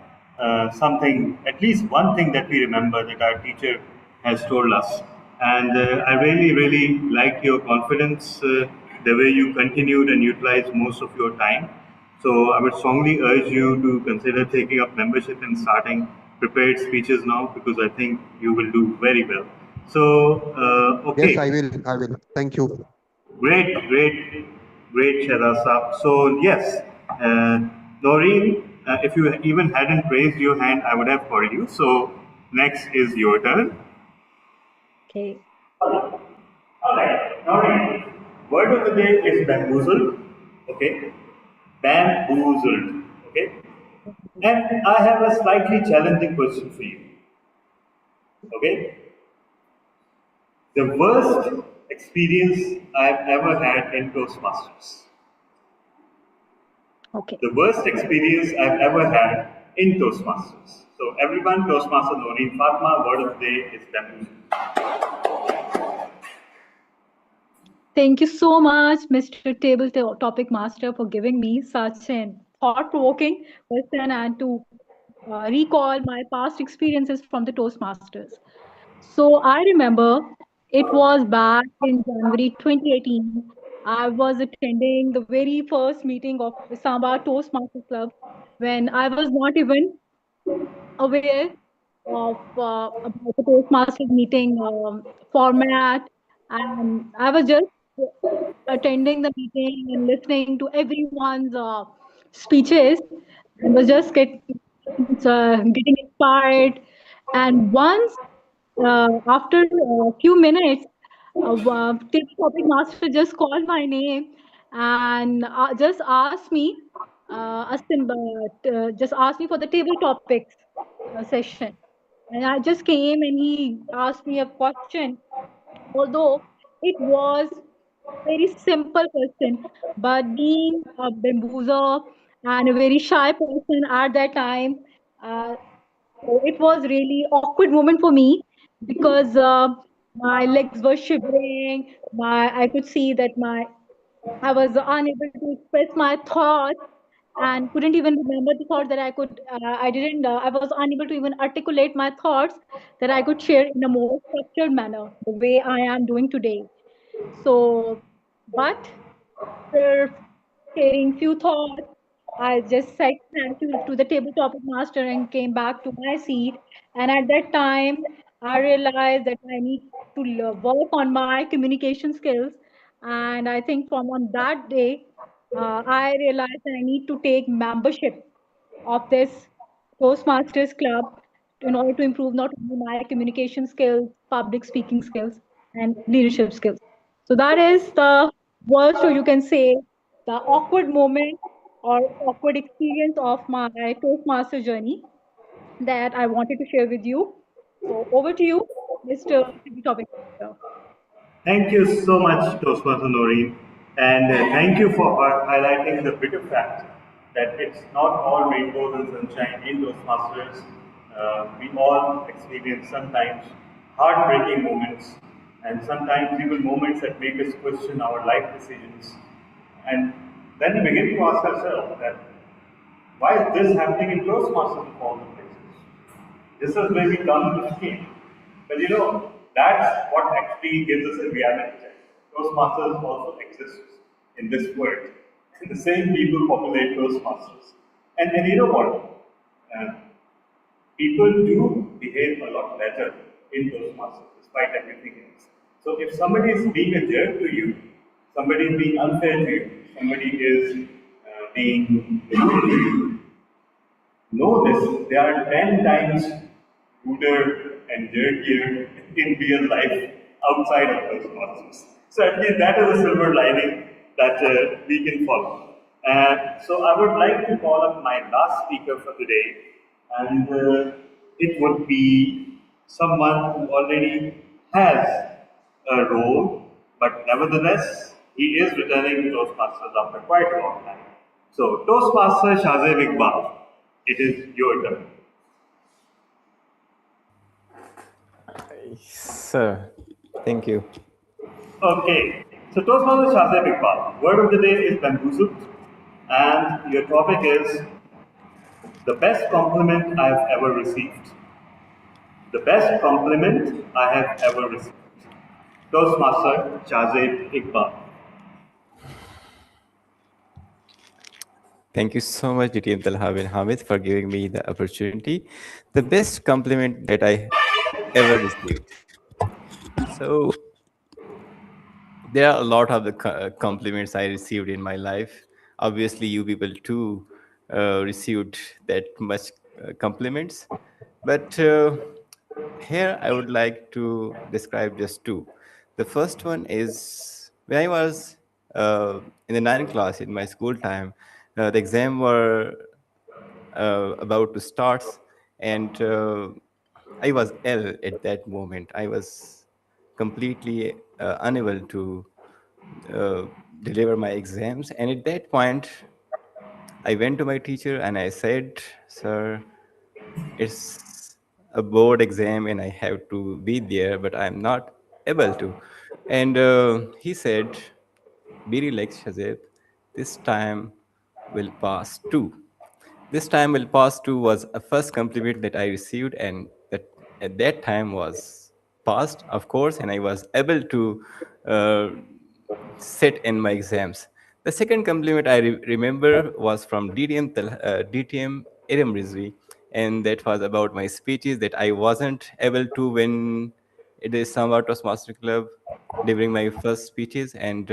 something, at least one thing that we remember that our teacher has told us. And I really, really like your confidence, the way you continued and utilized most of your time. So I would strongly urge you to consider taking up membership and starting prepared speeches now, because I think you will do very well. So, Yes, okay. I will. I will. Thank you. Great, great, great, Shahzad Saab. So, yes, Noreen, if you even hadn't raised your hand, I would have called you. So, next is your turn. Okay. All right, Noreen, word of the day is bamboozled. Okay, bamboozled. Okay, and I have a slightly challenging question for you. Okay, the worst experience I've ever had in Toastmasters. Okay. The worst experience I've ever had in Toastmasters. So everyone, Toastmaster Noreen Fatma, word of the day is bamboozled. Thank you so much, Mr. Topic Master, for giving me such an thought-provoking question and to recall my past experiences from the Toastmasters. So I remember it was back in January 2018. I was attending the very first meeting of Samba Toastmasters Club when I was not even aware of about the Toastmasters meeting format, and I was just attending the meeting and listening to everyone's speeches, and was just getting inspired. And once, after a few minutes, table topic master just called my name and just asked me, just asked me for the table topics session. And I just came and he asked me a question, although it was very simple question, but being a bamboozer and a very shy person at that time, so it was really awkward moment for me because my legs were shivering. I could see that I was unable to express my thoughts and couldn't even remember the thought that I could. I didn't. I was unable to even articulate my thoughts that I could share in a more structured manner, the way I am doing today. So, but after sharing few thoughts, I just said thank you to the table topic master and came back to my seat. And at that time, I realized that I need to work on my communication skills. And I think from on that day, I realized that I need to take membership of this Toastmasters Club in order to improve not only my communication skills, public speaking skills, and leadership skills. So that is the worst, or you can say, the awkward moment or awkward experience of my Toastmaster journey that I wanted to share with you. So over to you, Mr. Topic Master. Thank you so much, Toastmaster Noreen, and thank you for highlighting the bitter fact that it's not all rainbows and sunshine in Toastmasters. We all experience sometimes heartbreaking moments, and sometimes even moments that make us question our life decisions. And then we begin to ask ourselves that why is this happening in Toastmasters of all the places? This is where we come to fame. But that's what actually gives us a reality check. Toastmasters also exists in this world. And the same people populate Toastmasters. And you know what? Uh, People do behave a lot better in Toastmasters despite everything else. So if somebody is being a jerk to you, somebody is being unfair to you, somebody is being rude to you, know this, there are 10 times ruder and jerkier in real life outside of Toastmasters. So at least that is a silver lining that we can follow. So I would like to call up my last speaker for today, and it would be someone who already has a role, but nevertheless, he is returning to Toastmasters after quite a long time. So, Toastmaster Shahzeb Iqbal, it is your turn. Sir, thank you. Okay, so Toastmaster Shahzeb Iqbal, word of the day is bamboozled, and your topic is the best compliment I have ever received. The best compliment I have ever received. Toastmaster Shahzeb Iqbal. Thank you so much, DTM Talha bin Hamid, for giving me the opportunity. The best compliment that I ever received. So, there are a lot of the compliments I received in my life. Obviously, you people too received that much compliments. But here I would like to describe just two. The first one is when I was in the ninth class in my school time, the exam were about to start, and I was ill at that moment. I was completely unable to uh, deliver my exams. And at that point, I went to my teacher and I said, "Sir, it's a board exam and I have to be there, but I'm not able to." And he said, "Be relaxed, Shazib. This time will pass too." This time will pass too was a first compliment that I received, and that at that time was passed, of course, and I was able to uh, sit in my exams. The second compliment I remember was from DTM Iram Rizvi, and that was about my speeches that I wasn't able to when it is Samba Toastmaster Club delivering my first speeches, and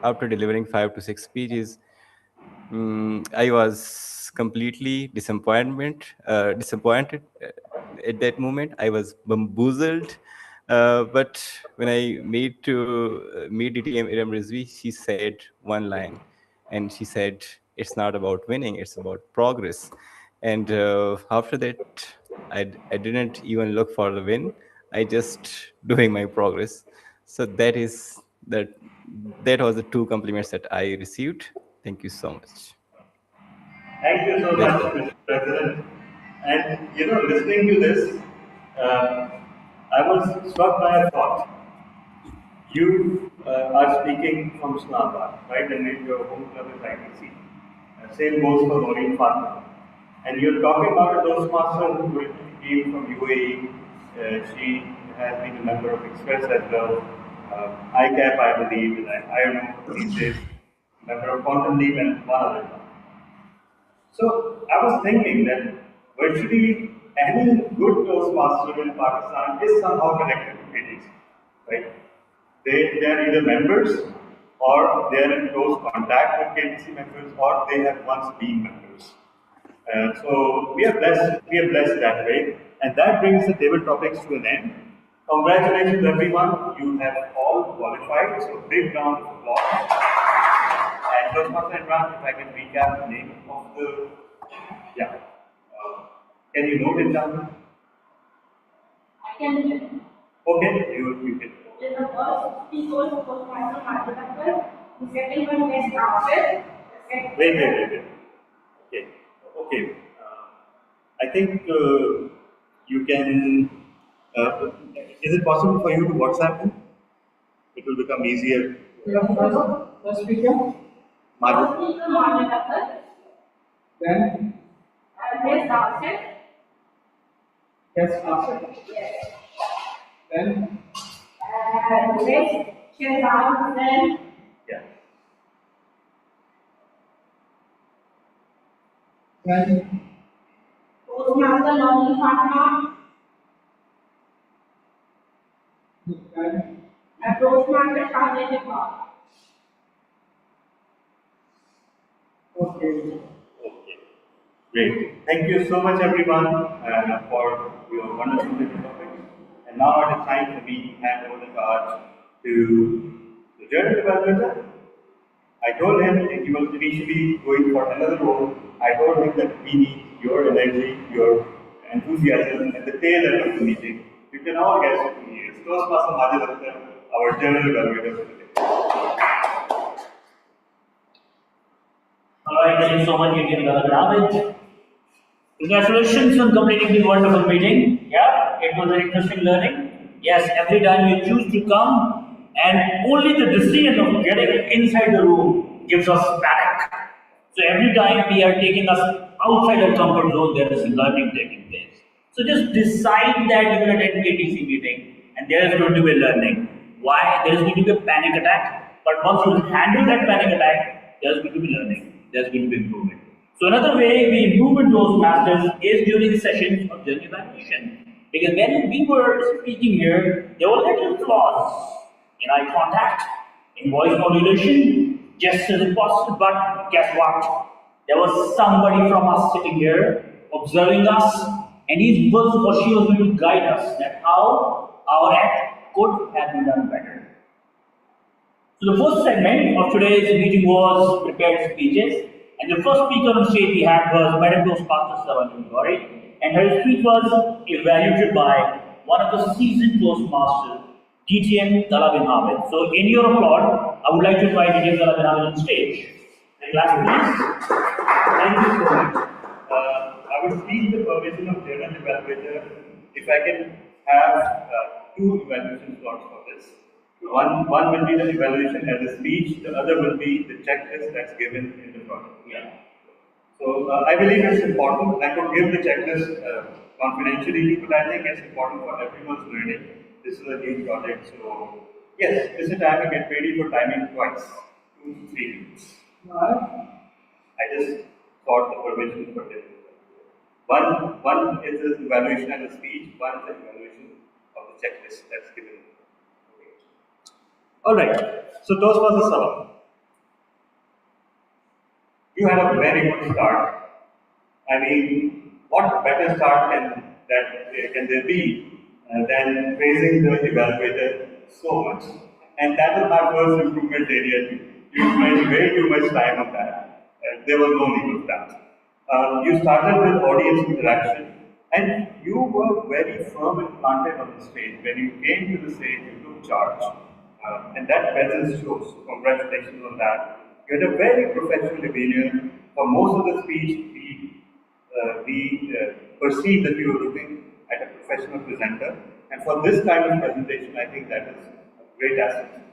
after delivering 5 to 6 speeches, I was completely disappointed at that moment. I was bamboozled. But when I meet DTM Iram Rizvi, she said one line, and she said, "It's not about winning; it's about progress." And after that, I didn't even look for the win. I just doing my progress. So that that was the two compliments that I received. Thank you so much. Thank you so That's much, all. Mr. President. And listening to this, uh, I was struck by a thought. You are speaking from Islamabad, right? And then your home club is ITC. Same goes for Maureen Farmer. And you're talking about a Toastmaster who came from UAE. She has been a member of Express as well. ICAP, I believe, and I don't know these days, member of Quantum Leap and one other one. So I was thinking that virtually any good Toastmaster in Pakistan is somehow connected to KTC, right? They are either members or they are in close contact with KTC members or they have once been members. So we are blessed. We are blessed that way, and that brings the table topics to an end. Congratulations, everyone! You have all qualified. So big round of applause. And just for that round, if I can recap the name of the yeah, can you note it down? I can do it. Okay, you can. The first speaker was Postmaster Madhavankar. The second one was Rafet. Wait. Okay, okay. I think you can. Is it possible for you to WhatsApp him? It will become easier. First speaker. Madhu. First speaker Madhavankar. Then Yes, Rafet. yes, master. Yes. Then Next, Shehzad Hussain. Yeah. then Postmaster Noli Fatma. then And Postmaster Shahzad Iqbal. okay. Okay. Great. Thank you so much, everyone, for your wonderful different topics. And now it is time for me to hand over the cards to the journal evaluator. I told him that he was initially going for another role. I told him that we need your energy, your enthusiasm at the tail end of the meeting. You can all guess who he is. Toastmaster Majid Akhtar, our journal evaluator for today. Alright, thank you so much, Indian Galagraj. Congratulations on completing the wonderful meeting. Yeah, it was an interesting learning. Yes, every time you choose to come, and only the decision of getting inside the room gives us panic. So every time we are taking us outside our comfort zone, there is learning taking place. So just decide that you will attend KTC meeting, and there is going to be learning. Why? There is going to be a panic attack. But once you handle that panic attack, there is going to be learning. There is going to be improvement. So another way we improve in Toastmasters is during sessions of journey evaluation. Because when we were speaking here, there were little flaws in eye contact, in voice modulation, gestures and postures. But guess what? There was somebody from us sitting here observing us, and he was or she was going to guide us that how our act could have been done better. So the first segment of today's meeting was prepared speeches, and the first speaker on stage we had was Madam Toastmaster Savanthi Gauri, and her speech was evaluated by one of the seasoned Toastmasters, DTM Talabin Hamid. So in your applaud, I would like to invite DTM Talabin Hamid on stage. The class, please. Thank you so much. I would seek the permission of journal evaluator if I can have two evaluation slots for this. One will be the evaluation as a speech, the other will be the checklist that's given in the project. Yeah. So I believe it's important. I could give the checklist confidentially, but I think it's important for everyone's learning. This is a new project, so yes, this is time to get ready for timing twice, 2 to 3 minutes. I just got the permission for this. One is the evaluation and the speech, one is the evaluation of the checklist that's given. Okay. Alright, so Toastmasters Salam. You had a very good start. I mean, what better start can there be than praising the evaluator so much? And that was my first improvement area too. You spent way too much time on that. There was no need of that. You started with audience interaction, and you were very firm and planted on the stage. When you came to the stage, you took charge. And that presence shows. So congratulations on that. You had a very professional demeanor. For most of the speech, we perceived that you were looking at a professional presenter. And for this kind of presentation, I think that is a great asset.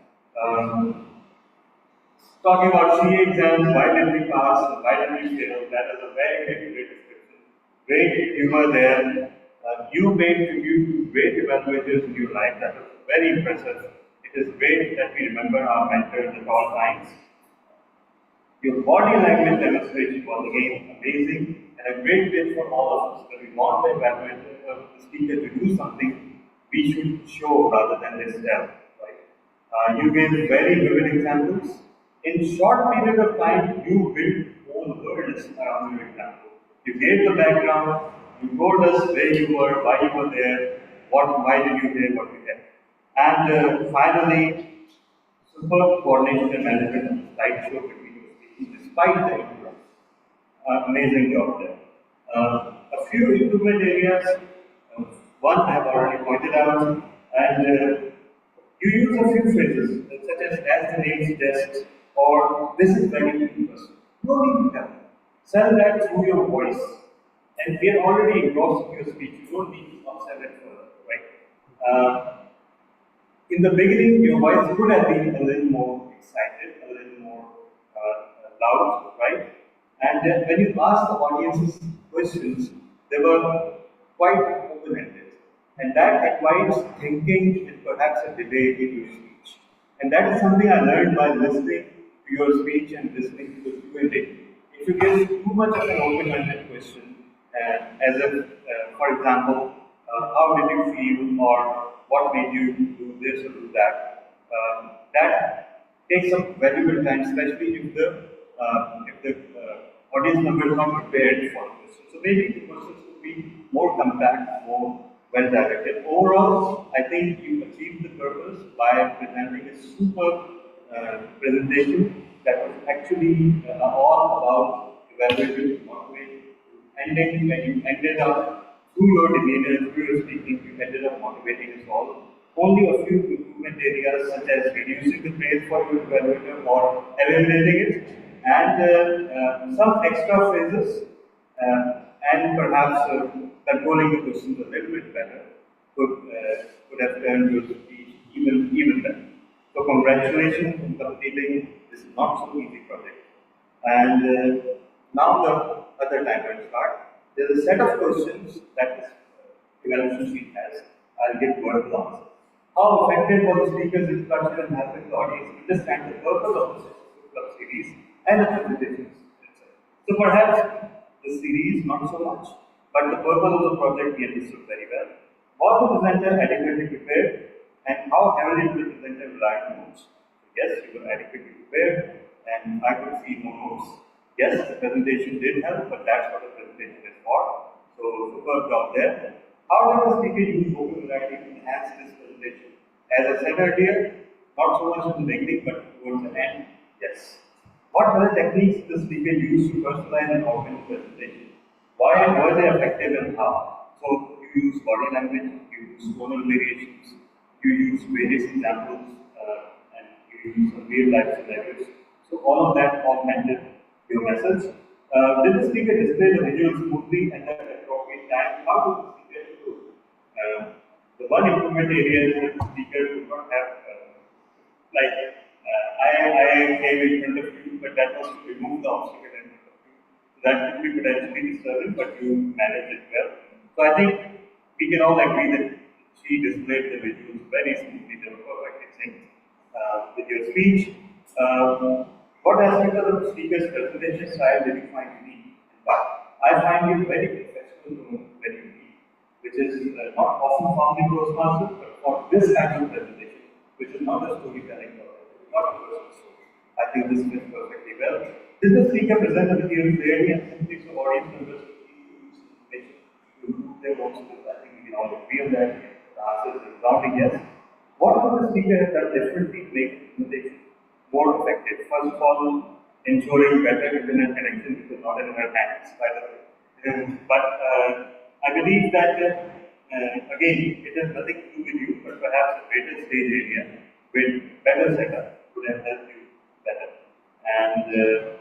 Talking about CA exams, why did we pass, why did we fail, that is a very great description. Great humor there. You made tribute to great evaluators in your life. That was very impressive. It is great that we remember our mentors at all times. Your body language demonstration was again amazing and a great tip for all of us. When we want the evaluator, the speaker to do something, we should show rather than just tell. Right? You gave very vivid examples. In short period of time, you built whole worlds around your example. You gave the background, you told us where you were, why you were there, why did you hear what you did. And finally, superb coordination and management of the slideshow between your speeches, despite the interruptions. Amazing job there. A few improvement areas. One I have already pointed out, and you use a few phrases such as the name suggests, or this is very interesting. No need to tell. Sell that through your voice. And we are already engrossed in your speech. You don't need to upsell it further, right? In the beginning, your voice could have been a little more excited, a little more loud, right? And when you ask the audience's questions, they were quite open-ended. And that invites thinking and perhaps a debate in your speech. And that is something I learned by listening to your speech and listening to the Q&A. If you give too much of an open-ended question, as if, for example, how did you feel, or what made you do this or do that, that takes up valuable time, especially if the audience member is not prepared for the question. So maybe the questions could be more compact, more well directed. Overall, I think you achieved the purpose by presenting a super presentation that was actually all about evaluating, motivating, ending, when you ended up through your demeanor, through your speaking, you ended up motivating us all. Only a few improvement areas such as reducing the praise for your evaluator or eliminating it, and some extra phrases, and perhaps controlling the questions a little bit better could have turned your speech even better. So congratulations on completing this not so easy project. And now the other time will start. There's a set of questions that this evaluation sheet has. I'll give word answers. How effective was the speaker's introduction in helping the audience understand the purpose of the club series and the presentations itself? So perhaps the series not so much, but the purpose of the project we understood very well. Was the presenter adequately prepared, and how heavily did the presenter rely on notes? Yes, you were adequately prepared, and I could see no notes. Yes, the presentation did help, but that's what the presentation is for. So, superb job there. How did the speaker use vocabulary to enhance this presentation? As I said earlier, not so much in the beginning, but towards the end, yes. What other techniques did the speaker use to personalize and augment the presentation? Why were they effective and how? So, you use body language, you use tonal variations, you use various examples, and you use some real life scenarios. So, all of that augmented your message. Did the speaker display the visual smoothly and at the appropriate time? How did the speaker improve? The one improvement area is that the speaker could not have, I came in front of you, but that was to remove the obstacle in front of you. So that could be potentially disturbing, but you managed it well. So I think we can all agree that she displayed the visuals very smoothly, they were perfectly synced with your speech. What aspect of the speaker's presentation style did you find unique? I find it very professional, very unique, which is not often found in Toastmasters, but for this kind of presentation, which is not a storytelling project, not a personal story. I think this fits perfectly well. Did the speaker present the material clearly and simply so audience members could use information to improve their work skills? I think we can all agree on that. The answer is resounding yes. What would the speaker have done differently to make the presentation more effective? First of all, ensuring better internet connection, which is not in her hands, by the way. But I believe that, again, it has nothing to do with you, but perhaps a greater stage area with better setup would have helped you better. And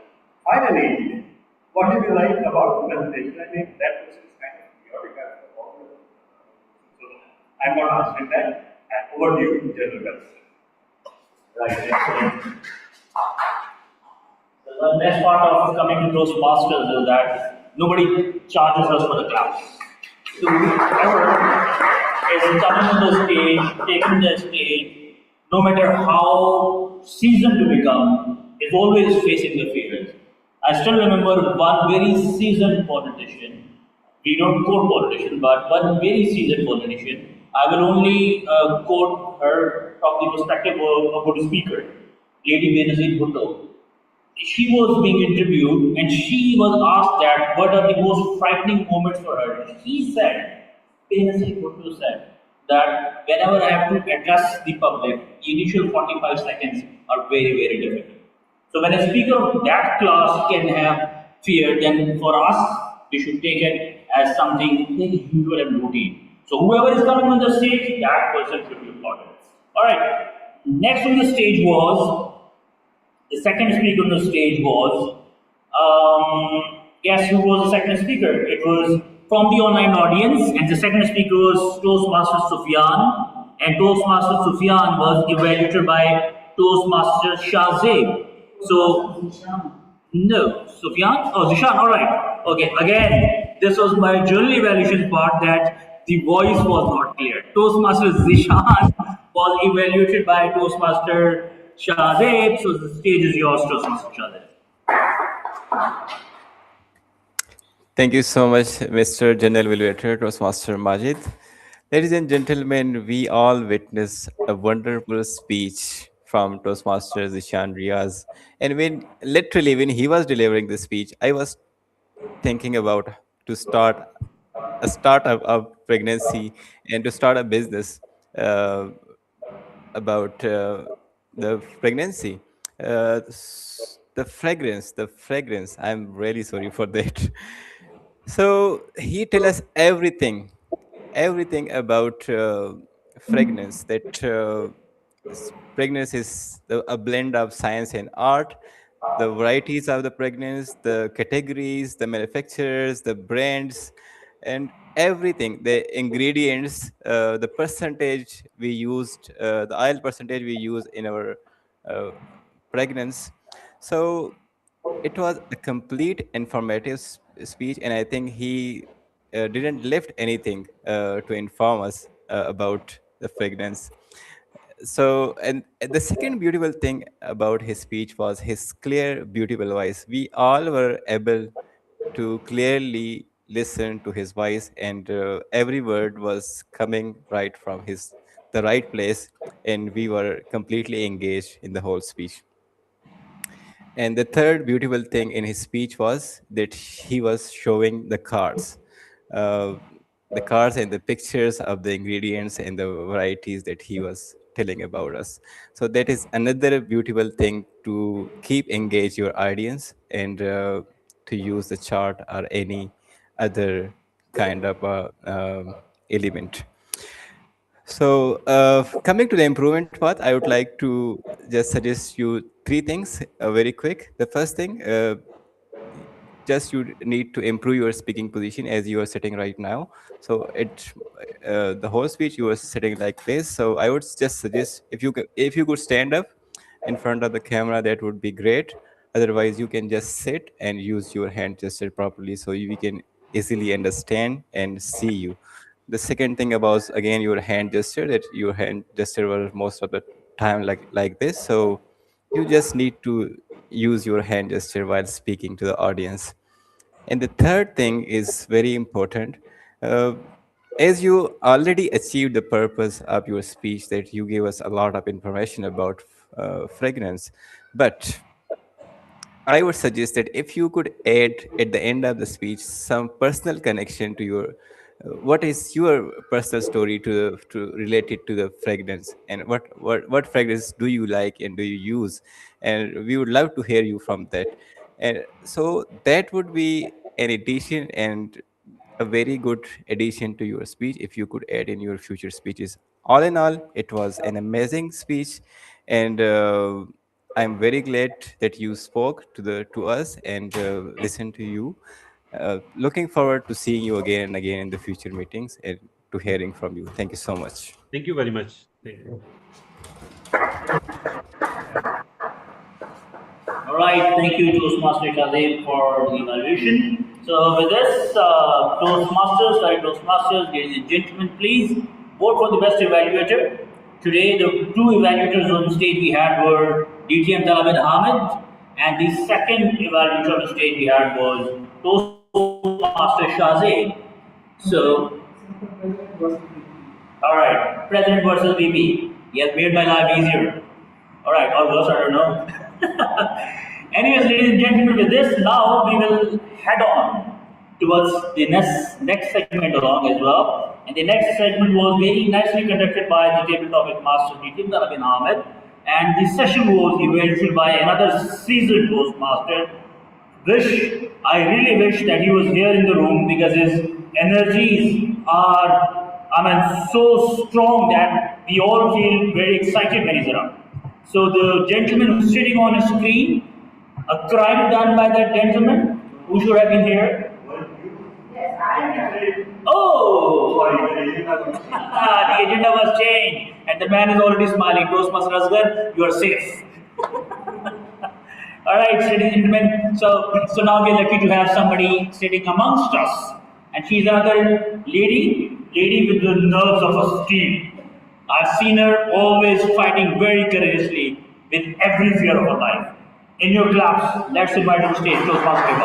finally, what did you like about the presentation? I mean, that was kind of chaotic after all. So I'm not answering that. And over to you, General Wells. Right, excellent. The best part of coming to Toastmasters is that nobody charges us for the class. So whoever is coming on the stage, taking the stage, no matter how seasoned to become, is always facing the fears. I still remember one very seasoned politician. We don't quote politician, but one very seasoned politician. I will only quote her from the perspective of a good speaker, Lady Benazir Bhutto. She was being interviewed and she was asked that what are the most frightening moments for her. She said, Benazir Bhutto said, that whenever I have to address the public, the initial 45 seconds are very, very difficult. So when a speaker of that class can have fear, then for us, we should take it as something very usual and routine. So whoever is coming on the stage, that person should be applauded. Alright, next on the stage was the second speaker on the stage was, guess who was the second speaker? It was from the online audience, and the second speaker was Toastmaster Sufyan, and Toastmaster Sufyan was evaluated by Toastmaster Shahzeb. So, no, Sufyan? Oh, Zishan, alright. Okay, again, this was my journal evaluation part that the voice was not clear. Toastmaster Zishan was evaluated by Toastmaster Shahzeb, so the stage is yours, Toastmaster Shahzeb. Thank you so much, Mr. General Evaluator, Toastmaster Majid. Ladies and gentlemen, we all witnessed a wonderful speech from Toastmaster Zishan Riaz. And when he was delivering the speech, I was thinking about to start a startup of pregnancy and to start a business uh, about the pregnancy. The fragrance. I'm really sorry for that. So he tell us everything about fragrance. That fragrance is a blend of science and art. The varieties of the fragrance, the categories, the manufacturers, the brands, and everything. The ingredients, the percentage we used, the oil percentage we use in our uh, fragrance. So it was a complete informative speech, and I think he didn't left anything to inform us about the fragrance. So, and the second beautiful thing about his speech was his clear, beautiful voice. We all were able to clearly listen to his voice, and every word was coming right from the right place, and we were completely engaged in the whole speech. And the third beautiful thing in his speech was that he was showing uh, the cards and the pictures of the ingredients and the varieties that he was telling about us. So that is another beautiful thing to keep engage your audience and to use the chart or any other kind of element. So, coming to the improvement part, I would like to just suggest you three things very quick. The first thing, just you need to improve your speaking position as you are sitting right now. So, the whole speech you are sitting like this. So, I would just suggest if you could stand up in front of the camera, that would be great. Otherwise, you can just sit and use your hand gesture properly, so we can easily understand and see you. The second thing about again your hand gesture, that your hand gesture were most of the time like this. So you just need to use your hand gesture while speaking to the audience. And the third thing is very important. Uh, as you already achieved the purpose of your speech, that you gave us a lot of information about fragrance, but I would suggest that if you could add at the end of the speech some personal connection to your, what is your personal story to related to the fragrance, and what fragrance do you like and do you use, and we would love to hear you from that. And so that would be an addition and a very good addition to your speech if you could add in your future speeches. All in all, it was an amazing speech, and I'm very glad that you spoke to us and listened to you. Looking forward to seeing you again and again in the future meetings and to hearing from you. Thank you so much. Thank you very much. Thank you. All right, thank you, Toastmaster Shazib, for the evaluation. So, with this, Toastmasters, ladies and gentlemen, please vote for the best evaluator. Today, the two evaluators on stage we had were DTM Talabin Ahmed, and the second evaluator on the stage we had was Toastmaster Shazib. So, all right, President versus VP. He has made my life easier. All right, or worse, I don't know. Anyways, ladies and gentlemen, with this, now we will head on towards the next segment along as well. And the next segment was very nicely conducted by the table topic master, Nitin Darabin Ahmed. And the session was evaluated by another seasoned Toastmaster. I really wish that he was here in the room because his energies are, so strong that we all feel very excited when he's around. So the gentleman who's sitting on a screen, a crime done by that gentleman, who should have been here? Oh! The agenda was changed, and the man is already smiling. Toastmaster Asghar, you are safe. All right, ladies and gentlemen. So now we're lucky to have somebody sitting amongst us, and she's another lady with the nerves of a steel. I've seen her always fighting very courageously with every fear of her life. In your claps, let's invite her to stage Toastmaster.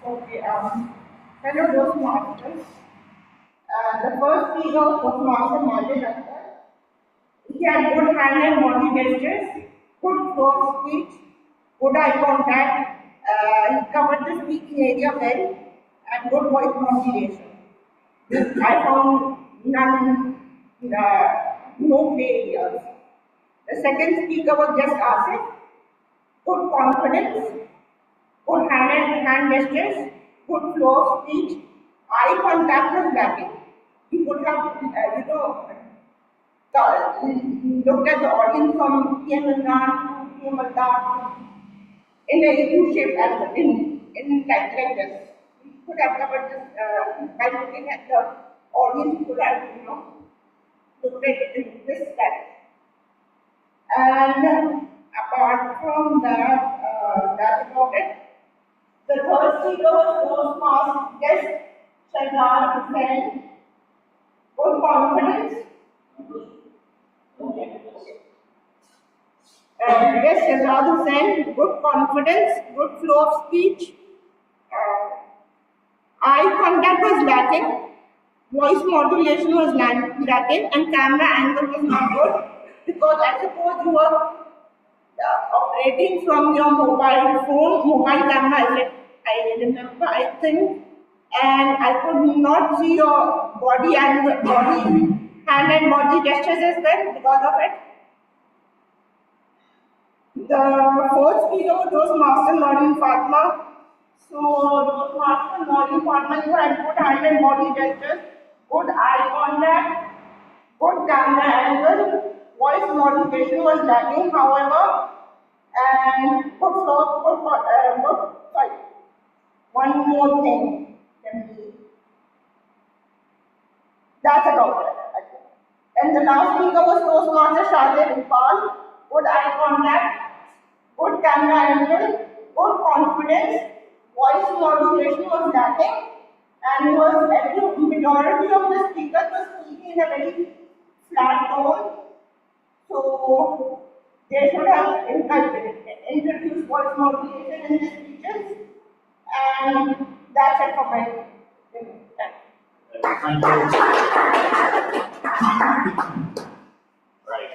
Okay, hello Toastmasters. The first speaker was Toastmaster Majid Akhtar. He had good hand and body gestures. good flow of speech, good eye contact. He covered the speaking area well, and good voice modulation. I found no play areas. The second speaker was just Asif. Good confidence, good hand gestures, good flow of speech. Eye contact was lacking. You could have, looked at the audience from PM Imran to PM Altaf in a U-shaped angle, in like this. You could have covered this by looking at the audience. You could have, looked at it in this style. And apart from that, that's about it. The third speaker was Toastmasters guest Shahzad Hussain. Good confidence. Yes, Shahzad Hussain, good confidence, good flow of speech. Eye contact was lacking, voice modulation was lacking, and camera angle was not good because I suppose you were operating from your mobile phone, mobile camera, I remember, I think, and I could not see your body and hand and body gestures as well because of it. The fourth speaker was Toastmaster Noreen Fatma. So, Toastmaster Noreen Fatma, you had good hand and body gestures, good eye contact, good camera angle, voice modulation was lacking, however, and sorry, one more thing can be, that's about it, I think. And the last speaker was Toastmaster Shahzad Iqbal, good eye contact, good camera angle, good confidence, voice modulation was lacking, and the majority of the speakers were speaking in a very flat tone. So they should have introduced voice modulation in their speeches, and that's it for my Thank you. Right.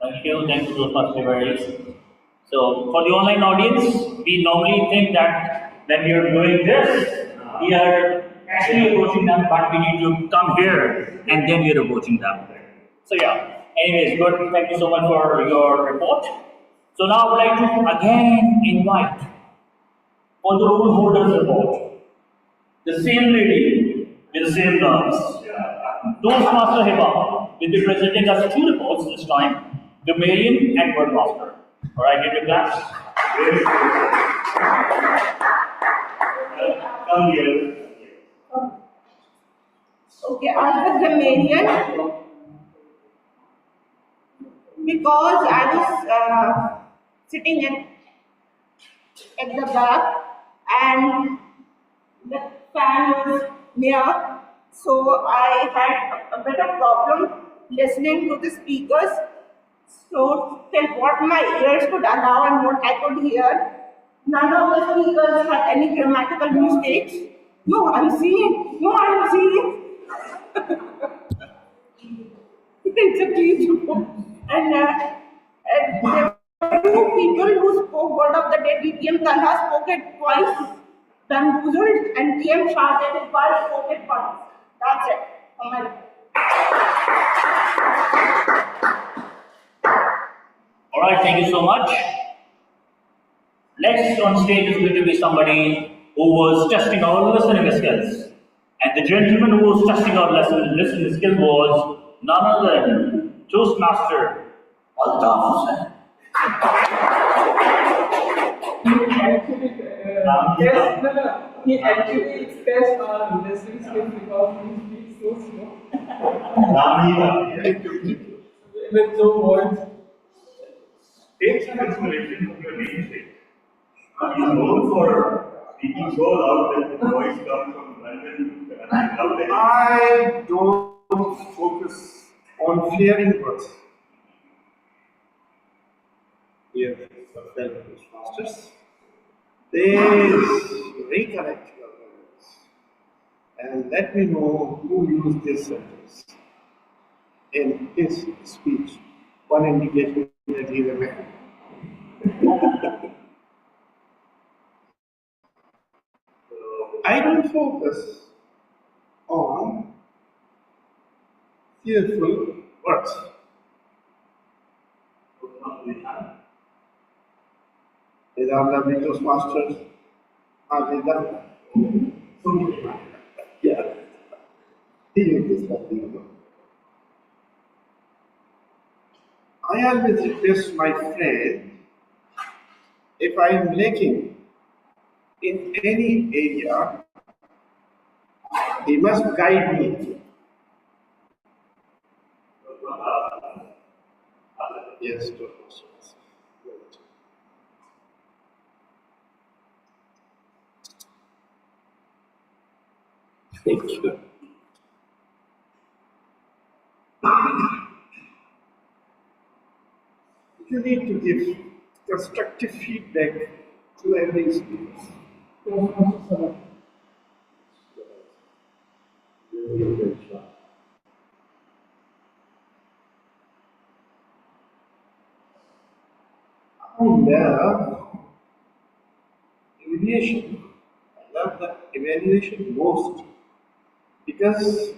Thank you. Thank you, Toastmaster Berries. So, for the online audience, we normally think that when we are doing this, we are actually approaching them, but we need to come here and then we are approaching them. So, yeah. Anyways, good. Thank you so much for your report. So, now I would like to again invite for the rule holders report. The same lady with the same nerves. Toastmaster Hiba will be presenting us two reports this time, grammarian and word master. Alright, get your claps. Come here. Okay, as the grammarian, because I was sitting at the back and the fan was near, so I had a bit of problem listening to the speakers. So, till what my ears could allow and what I could hear, none of the speakers had any grammatical mistakes. No, I'm seeing. No, I'm seeing. It's a please. And there were two people who spoke word of the day. DTM Talha spoke it twice, bamboozled, and TM Shahzad Iqbal spoke it once. That's it. Oh my. Alright, thank you so much. Next on stage is going to be somebody who was testing our listening skills. And the gentleman who was testing our listening skills was none other than Toastmaster Altaf. He actually expressed our listening skills because he speaks so slow. With no words. Take some inspiration from your namesake. He's known for speaking so loud that the voice comes from London to Karachi. I don't focus on clearing words. Dear fellow Toastmasters, please recollect your words and let me know who used this sentence. in his speech. One indication that he's a man. I will focus on fearful words. These are the Toastmasters. These are yeah. Deal with this one. I always request my friend if I am lacking in any area, he must guide me. Yes, Toastmasters. Good. Thank you. You need to give constructive feedback to every speaker. I love evaluation. I love the evaluation most because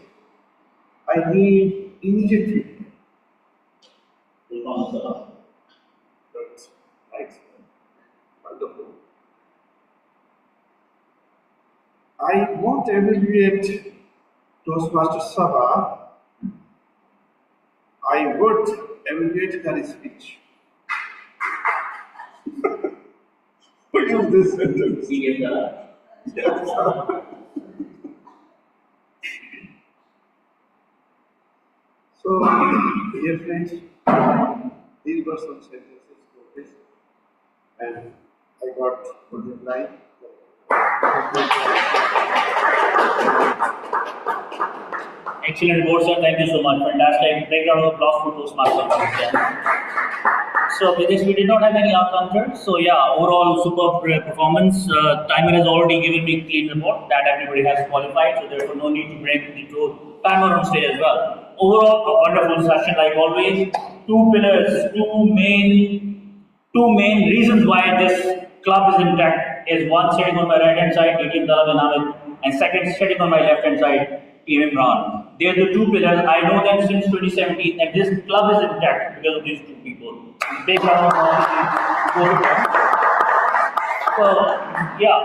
I need immediate feedback. Good. Thanks. Wonderful. I won't evaluate Toastmaster Sabha. I would evaluate her speech. What is this sentence? Yes. So, dear friends, these were some sentences for this, and I got good reply. Excellent report, sir. Thank you so much. Fantastic. Big round of applause for Toastmasters. So with this, we did not have any outcomes. So yeah, overall superb performance. Timer has already given me clean report that everybody has qualified. So therefore, no need to break the timer on stage as well. Overall, a wonderful session like always. Two pillars, two main reasons why this club is intact is one sitting on my right hand side, Team Talab and Hamid, and second sitting on my left hand side, Team Imran. They are the two pillars. I know them since 2017, and this club is intact because of these two people. Big round of applause. So yeah.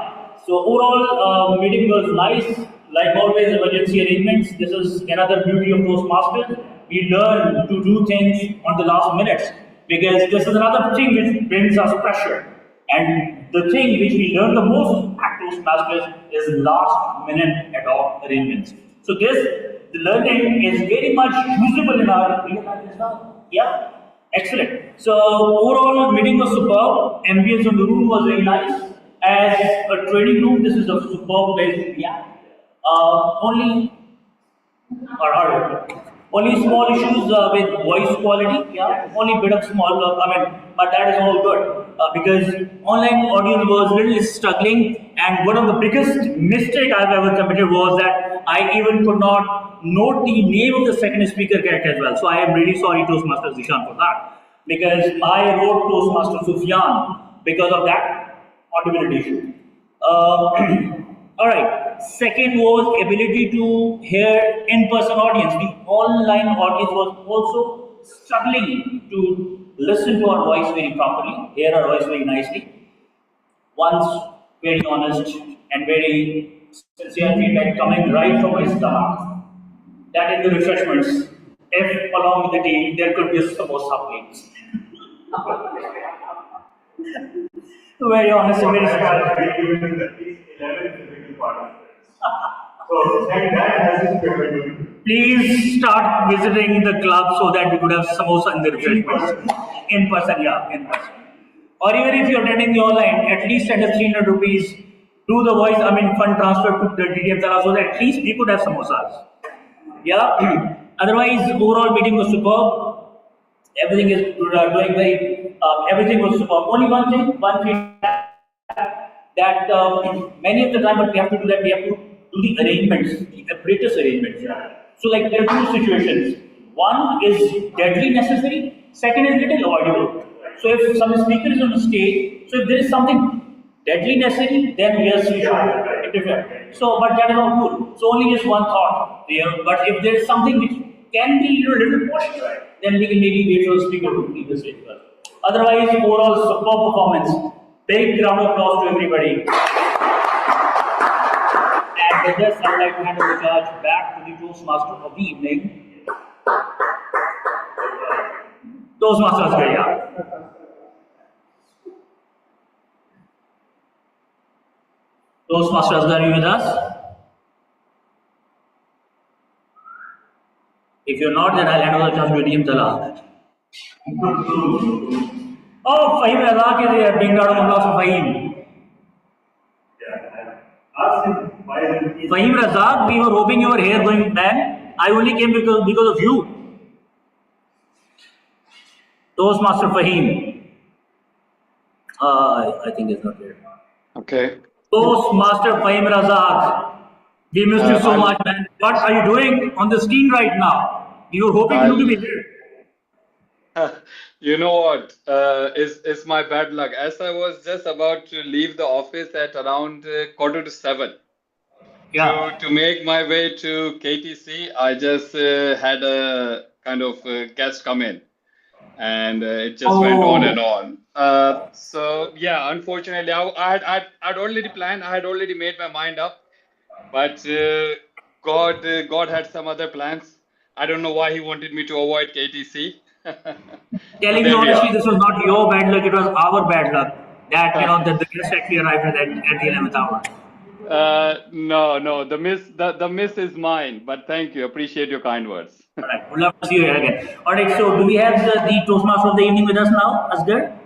So overall, meeting was nice. Like always, emergency arrangements. This is another beauty of Toastmasters. We learn to do things on the last minutes because this is another thing which brings us pressure. And the thing which we learn the most at Toastmasters is last minute ad hoc arrangements. So the learning is very much usable in our real life as well. Yeah, excellent. So overall meeting was superb. Ambience of the room was very nice. As a training room, this is a superb place to be at. Only only small issues with voice quality, yeah. Only bit of small, but that is all good because online audience was little struggling, and one of the biggest mistake I've ever committed was that I even could not note the name of the second speaker character as well. So I am really sorry, Toastmaster Zishan, for that because I wrote Toastmaster Sufyan because of that audibility issue. All right. Second was ability to hear in-person audience. The online audience was also struggling to listen to our voice very properly, hear our voice very nicely. Once very honest and very sincere feedback coming right from my stomach, that in the refreshments, if along with the tea, there could be a samosa please. Very honest and very sincere. Please start visiting the club so that we could have samosa in the refreshments. In person, yeah, in person. Or even if you're attending the online, at least send us 300 rupees, do the voice, fund transfer to the DDM so that at least we could have samosas. Yeah. Otherwise, overall meeting was superb. Everything is doing very, everything was superb. Only one feedback that many of the time what we have to do that we have to do the arrangements, the apparatus arrangements. So like there are two situations. One is deadly necessary, second is little avoidable. So if some speaker is on the stage, so if there is something deadly necessary, then yes, we should interfere. So, but that is not cool. So only just one thought there. But if there is something which can be little pushed, then we can maybe wait for the speaker to leave the stage first. Otherwise, overall superb performance. Big round of applause to everybody. And with this, I would like to hand over the charge back to the Toastmaster of the evening. Toastmasters here, yeah. Toastmasters, are you with us? If you're not, then I'll hand over the charge to DM Tala. Oh, Fahim Razak is here. Big round of applause for Fahim. Fahim Razak, we were hoping you were here going back. I only came because of you. Toastmaster Fahim. I think it's not here. Okay. Toastmaster Fahim Razak. We missed you so much, man. What are you doing on the screen right now? We were hoping you to be here. You know what? It's my bad luck. As I was just about to leave the office at around 6:45. Yeah. To make my way to KTC, I just had a kind of guest come in, and it just went on and on. So yeah, unfortunately, I'd already planned. I had already made my mind up, but God had some other plans. I don't know why He wanted me to avoid KTC. Telling you honestly, this was not your bad luck, it was our bad luck. That, that the guest actually arrived at the 11th hour. No, the miss is mine, but thank you. Appreciate your kind words. Alright, we'd love to see you here again. Alright, so do we have the Toastmaster of the evening with us now, Asgar?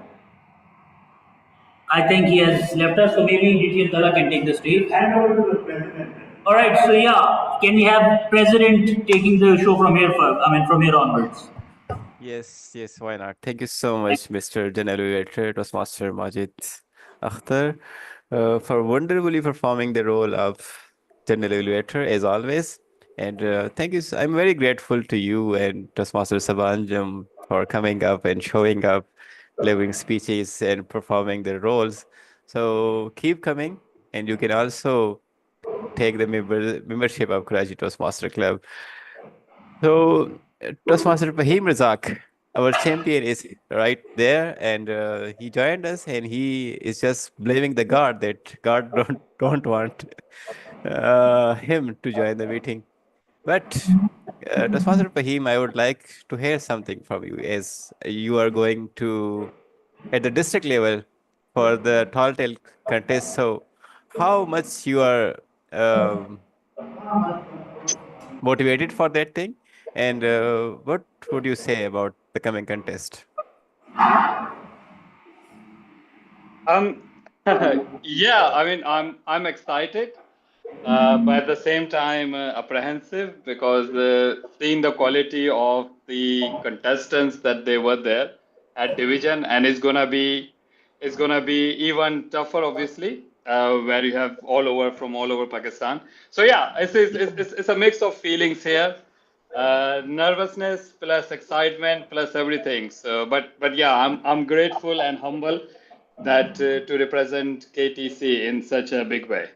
I think he has left us, so maybe DTM Tala can take the stage. Hand over to the president. Alright, so yeah, can we have president taking the show from here from here onwards? Yes, why not? Thank you so much, Mr. General Elevator, Toastmaster Majid Akhtar, for wonderfully performing the role of General Elevator as always. And thank you. I'm very grateful to you and Toastmaster Sabanjam for coming up and showing up, delivering speeches and performing the roles. So keep coming, and you can also take the membership of Karachi Toastmaster Club. So Toastmaster Fahim Razak, our champion, is right there, and he joined us, and he is just blaming the guard that guard don't want him to join the meeting. But Toastmaster Fahim, I would like to hear something from you, as you are going to at the district level for the tall tale contest. So, how much you are motivated for that thing, and what would you say about the coming contest? Yeah, I mean, I'm excited, but at the same time apprehensive, because seeing the quality of the contestants that they were there at division, and it's gonna be even tougher, obviously, where you have from all over Pakistan. So yeah, it's a mix of feelings here. Nervousness plus excitement plus everything. So, but yeah, I'm grateful and humble that to represent KTC in such a big way.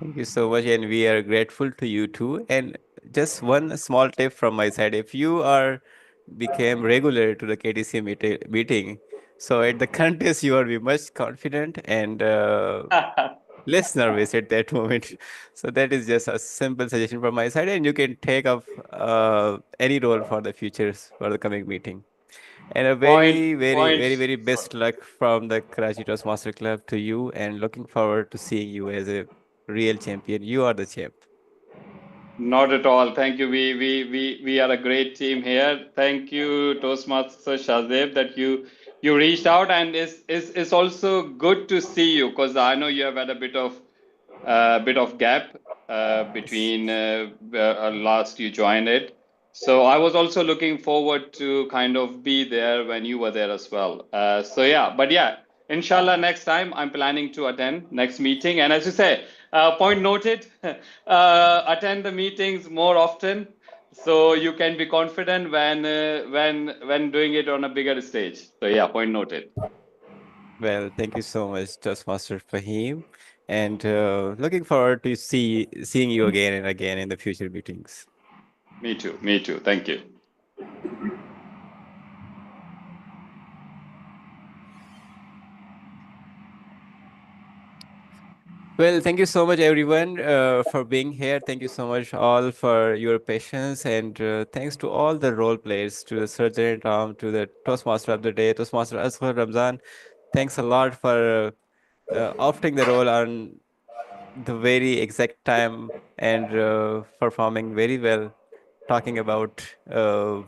Thank you so much, and we are grateful to you too. And just one small tip from my side: if you became regular to the KTC meeting, so at the contest you will be much confident and less nervous at that moment. So that is just a simple suggestion from my side, and you can take up any role for the futures for the coming meeting. And a very best luck from the Karachi Toastmaster Club to you, and looking forward to seeing you as a real champion. You are the champ. Not at all. Thank you. We are a great team here. Thank you, Toastmaster Shazeb, that you reached out, and it's also good to see you, because I know you have had a bit of gap between last you joined it. So I was also looking forward to kind of be there when you were there as well. So yeah, but yeah, inshallah, next time I'm planning to attend next meeting. And as you say, point noted, attend the meetings more often so you can be confident when doing it on a bigger stage. So yeah, point noted. Well, thank you so much, Toastmaster Fahim, and looking forward to seeing you again and again in the future meetings. Me too. Me too. Thank you. Well, thank you so much, everyone, for being here. Thank you so much, all, for your patience, and thanks to all the role players, to the Surgeon Ram, to the Toastmaster of the Day, Toastmaster Asghar Ramzan. Thanks a lot for opting the role on the very exact time and performing very well, talking about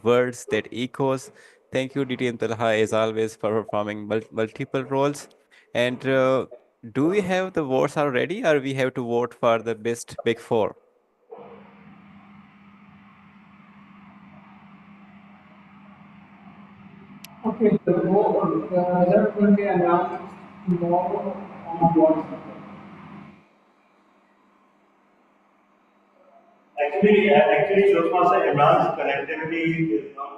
words that echoes. Thank you, DTM Talha, as always, for performing multiple roles. And do we have the votes already, or we have to vote for the best big four? Okay, the result will be announced tomorrow on WhatsApp. Actually, Toastmaster Imran's connectivity is not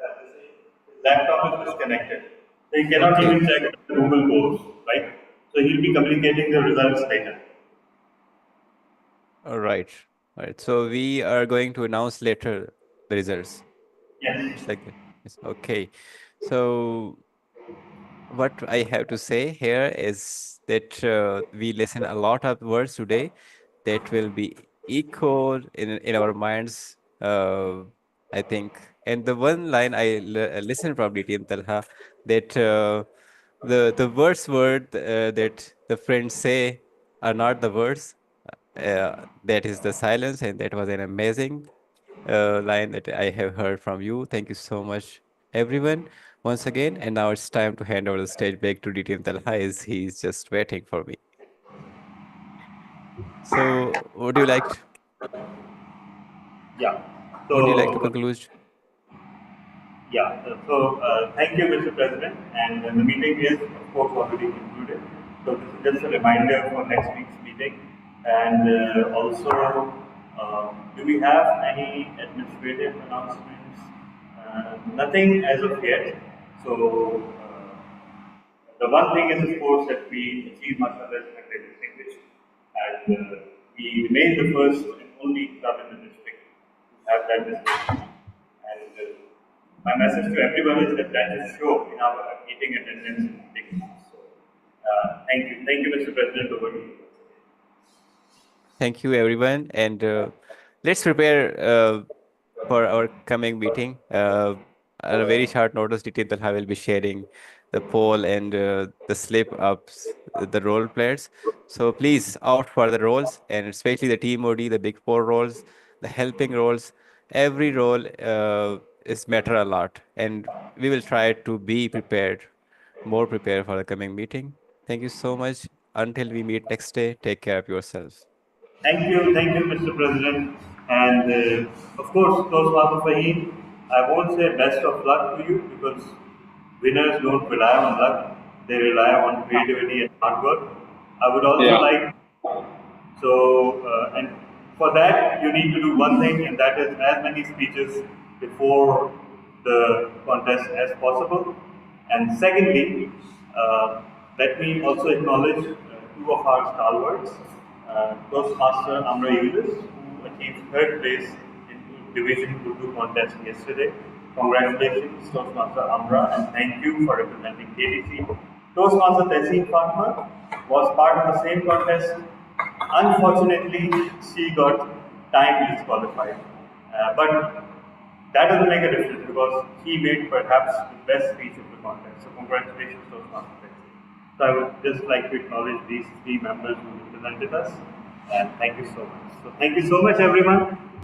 at the same. His laptop is disconnected. So he cannot Okay. even check the Google codes, right? So he'll be communicating the results later. All right. All right. So we are going to announce later the results. Yes. It's like that. Yes. Okay. So what I have to say here is that we listen a lot of words today that will be echoed in our minds. I think, and the one line I listened from DTM Talha, that the worst word that the friends say are not the words. That is the silence, and that was an amazing line that I have heard from you. Thank you so much, everyone, once again. And now it's time to hand over the stage back to DTM Talha, as he's just waiting for me. So, would you like to, Yeah. would you like to So conclude? yeah. Thank you, Mr. President. And the meeting is, of course, already concluded. So this is just a reminder for next week's meeting. And also, do we have any administrative announcements? Nothing as of yet. So the one thing is, of course, that we achieved Masala as distinguished, and we remain the first and only club in the district to have that distinction. And my message to everyone is that that is show in our meeting attendance and meetings. So, thank you, Mr. President, over to you. Thank you, everyone. And let's prepare for our coming meeting. At a very short notice, DTM Talha will be sharing the poll and the slip ups, the role players. So please opt for the roles, and especially the team OD, the big four roles, the helping roles. Every role is matter a lot, and we will try to be prepared, more prepared for the coming meeting. Thank you so much. Until we meet next day, take care of yourselves. Thank you, Mr. President. And of course, Toastmaster Fahim, I won't say best of luck to you because winners don't rely on luck, they rely on creativity and hard work. I would also Yeah. like and for that, you need to do one thing, and that is as many speeches before the contest as possible. And secondly, let me also acknowledge two of our stalwarts, Toastmaster Amra Yunus, who achieved third place in Division Urdu contest yesterday. Congratulations, Toastmaster Amra, and thank you for representing KTC. Toastmaster Tehseen Fatma was part of the same contest. Unfortunately, she got time disqualified. But that doesn't make a difference because he made perhaps the best speech of the contest. So congratulations to Toastmasters. So I would just like to acknowledge these three members who represented us, and thank you so much. So thank you so much, everyone.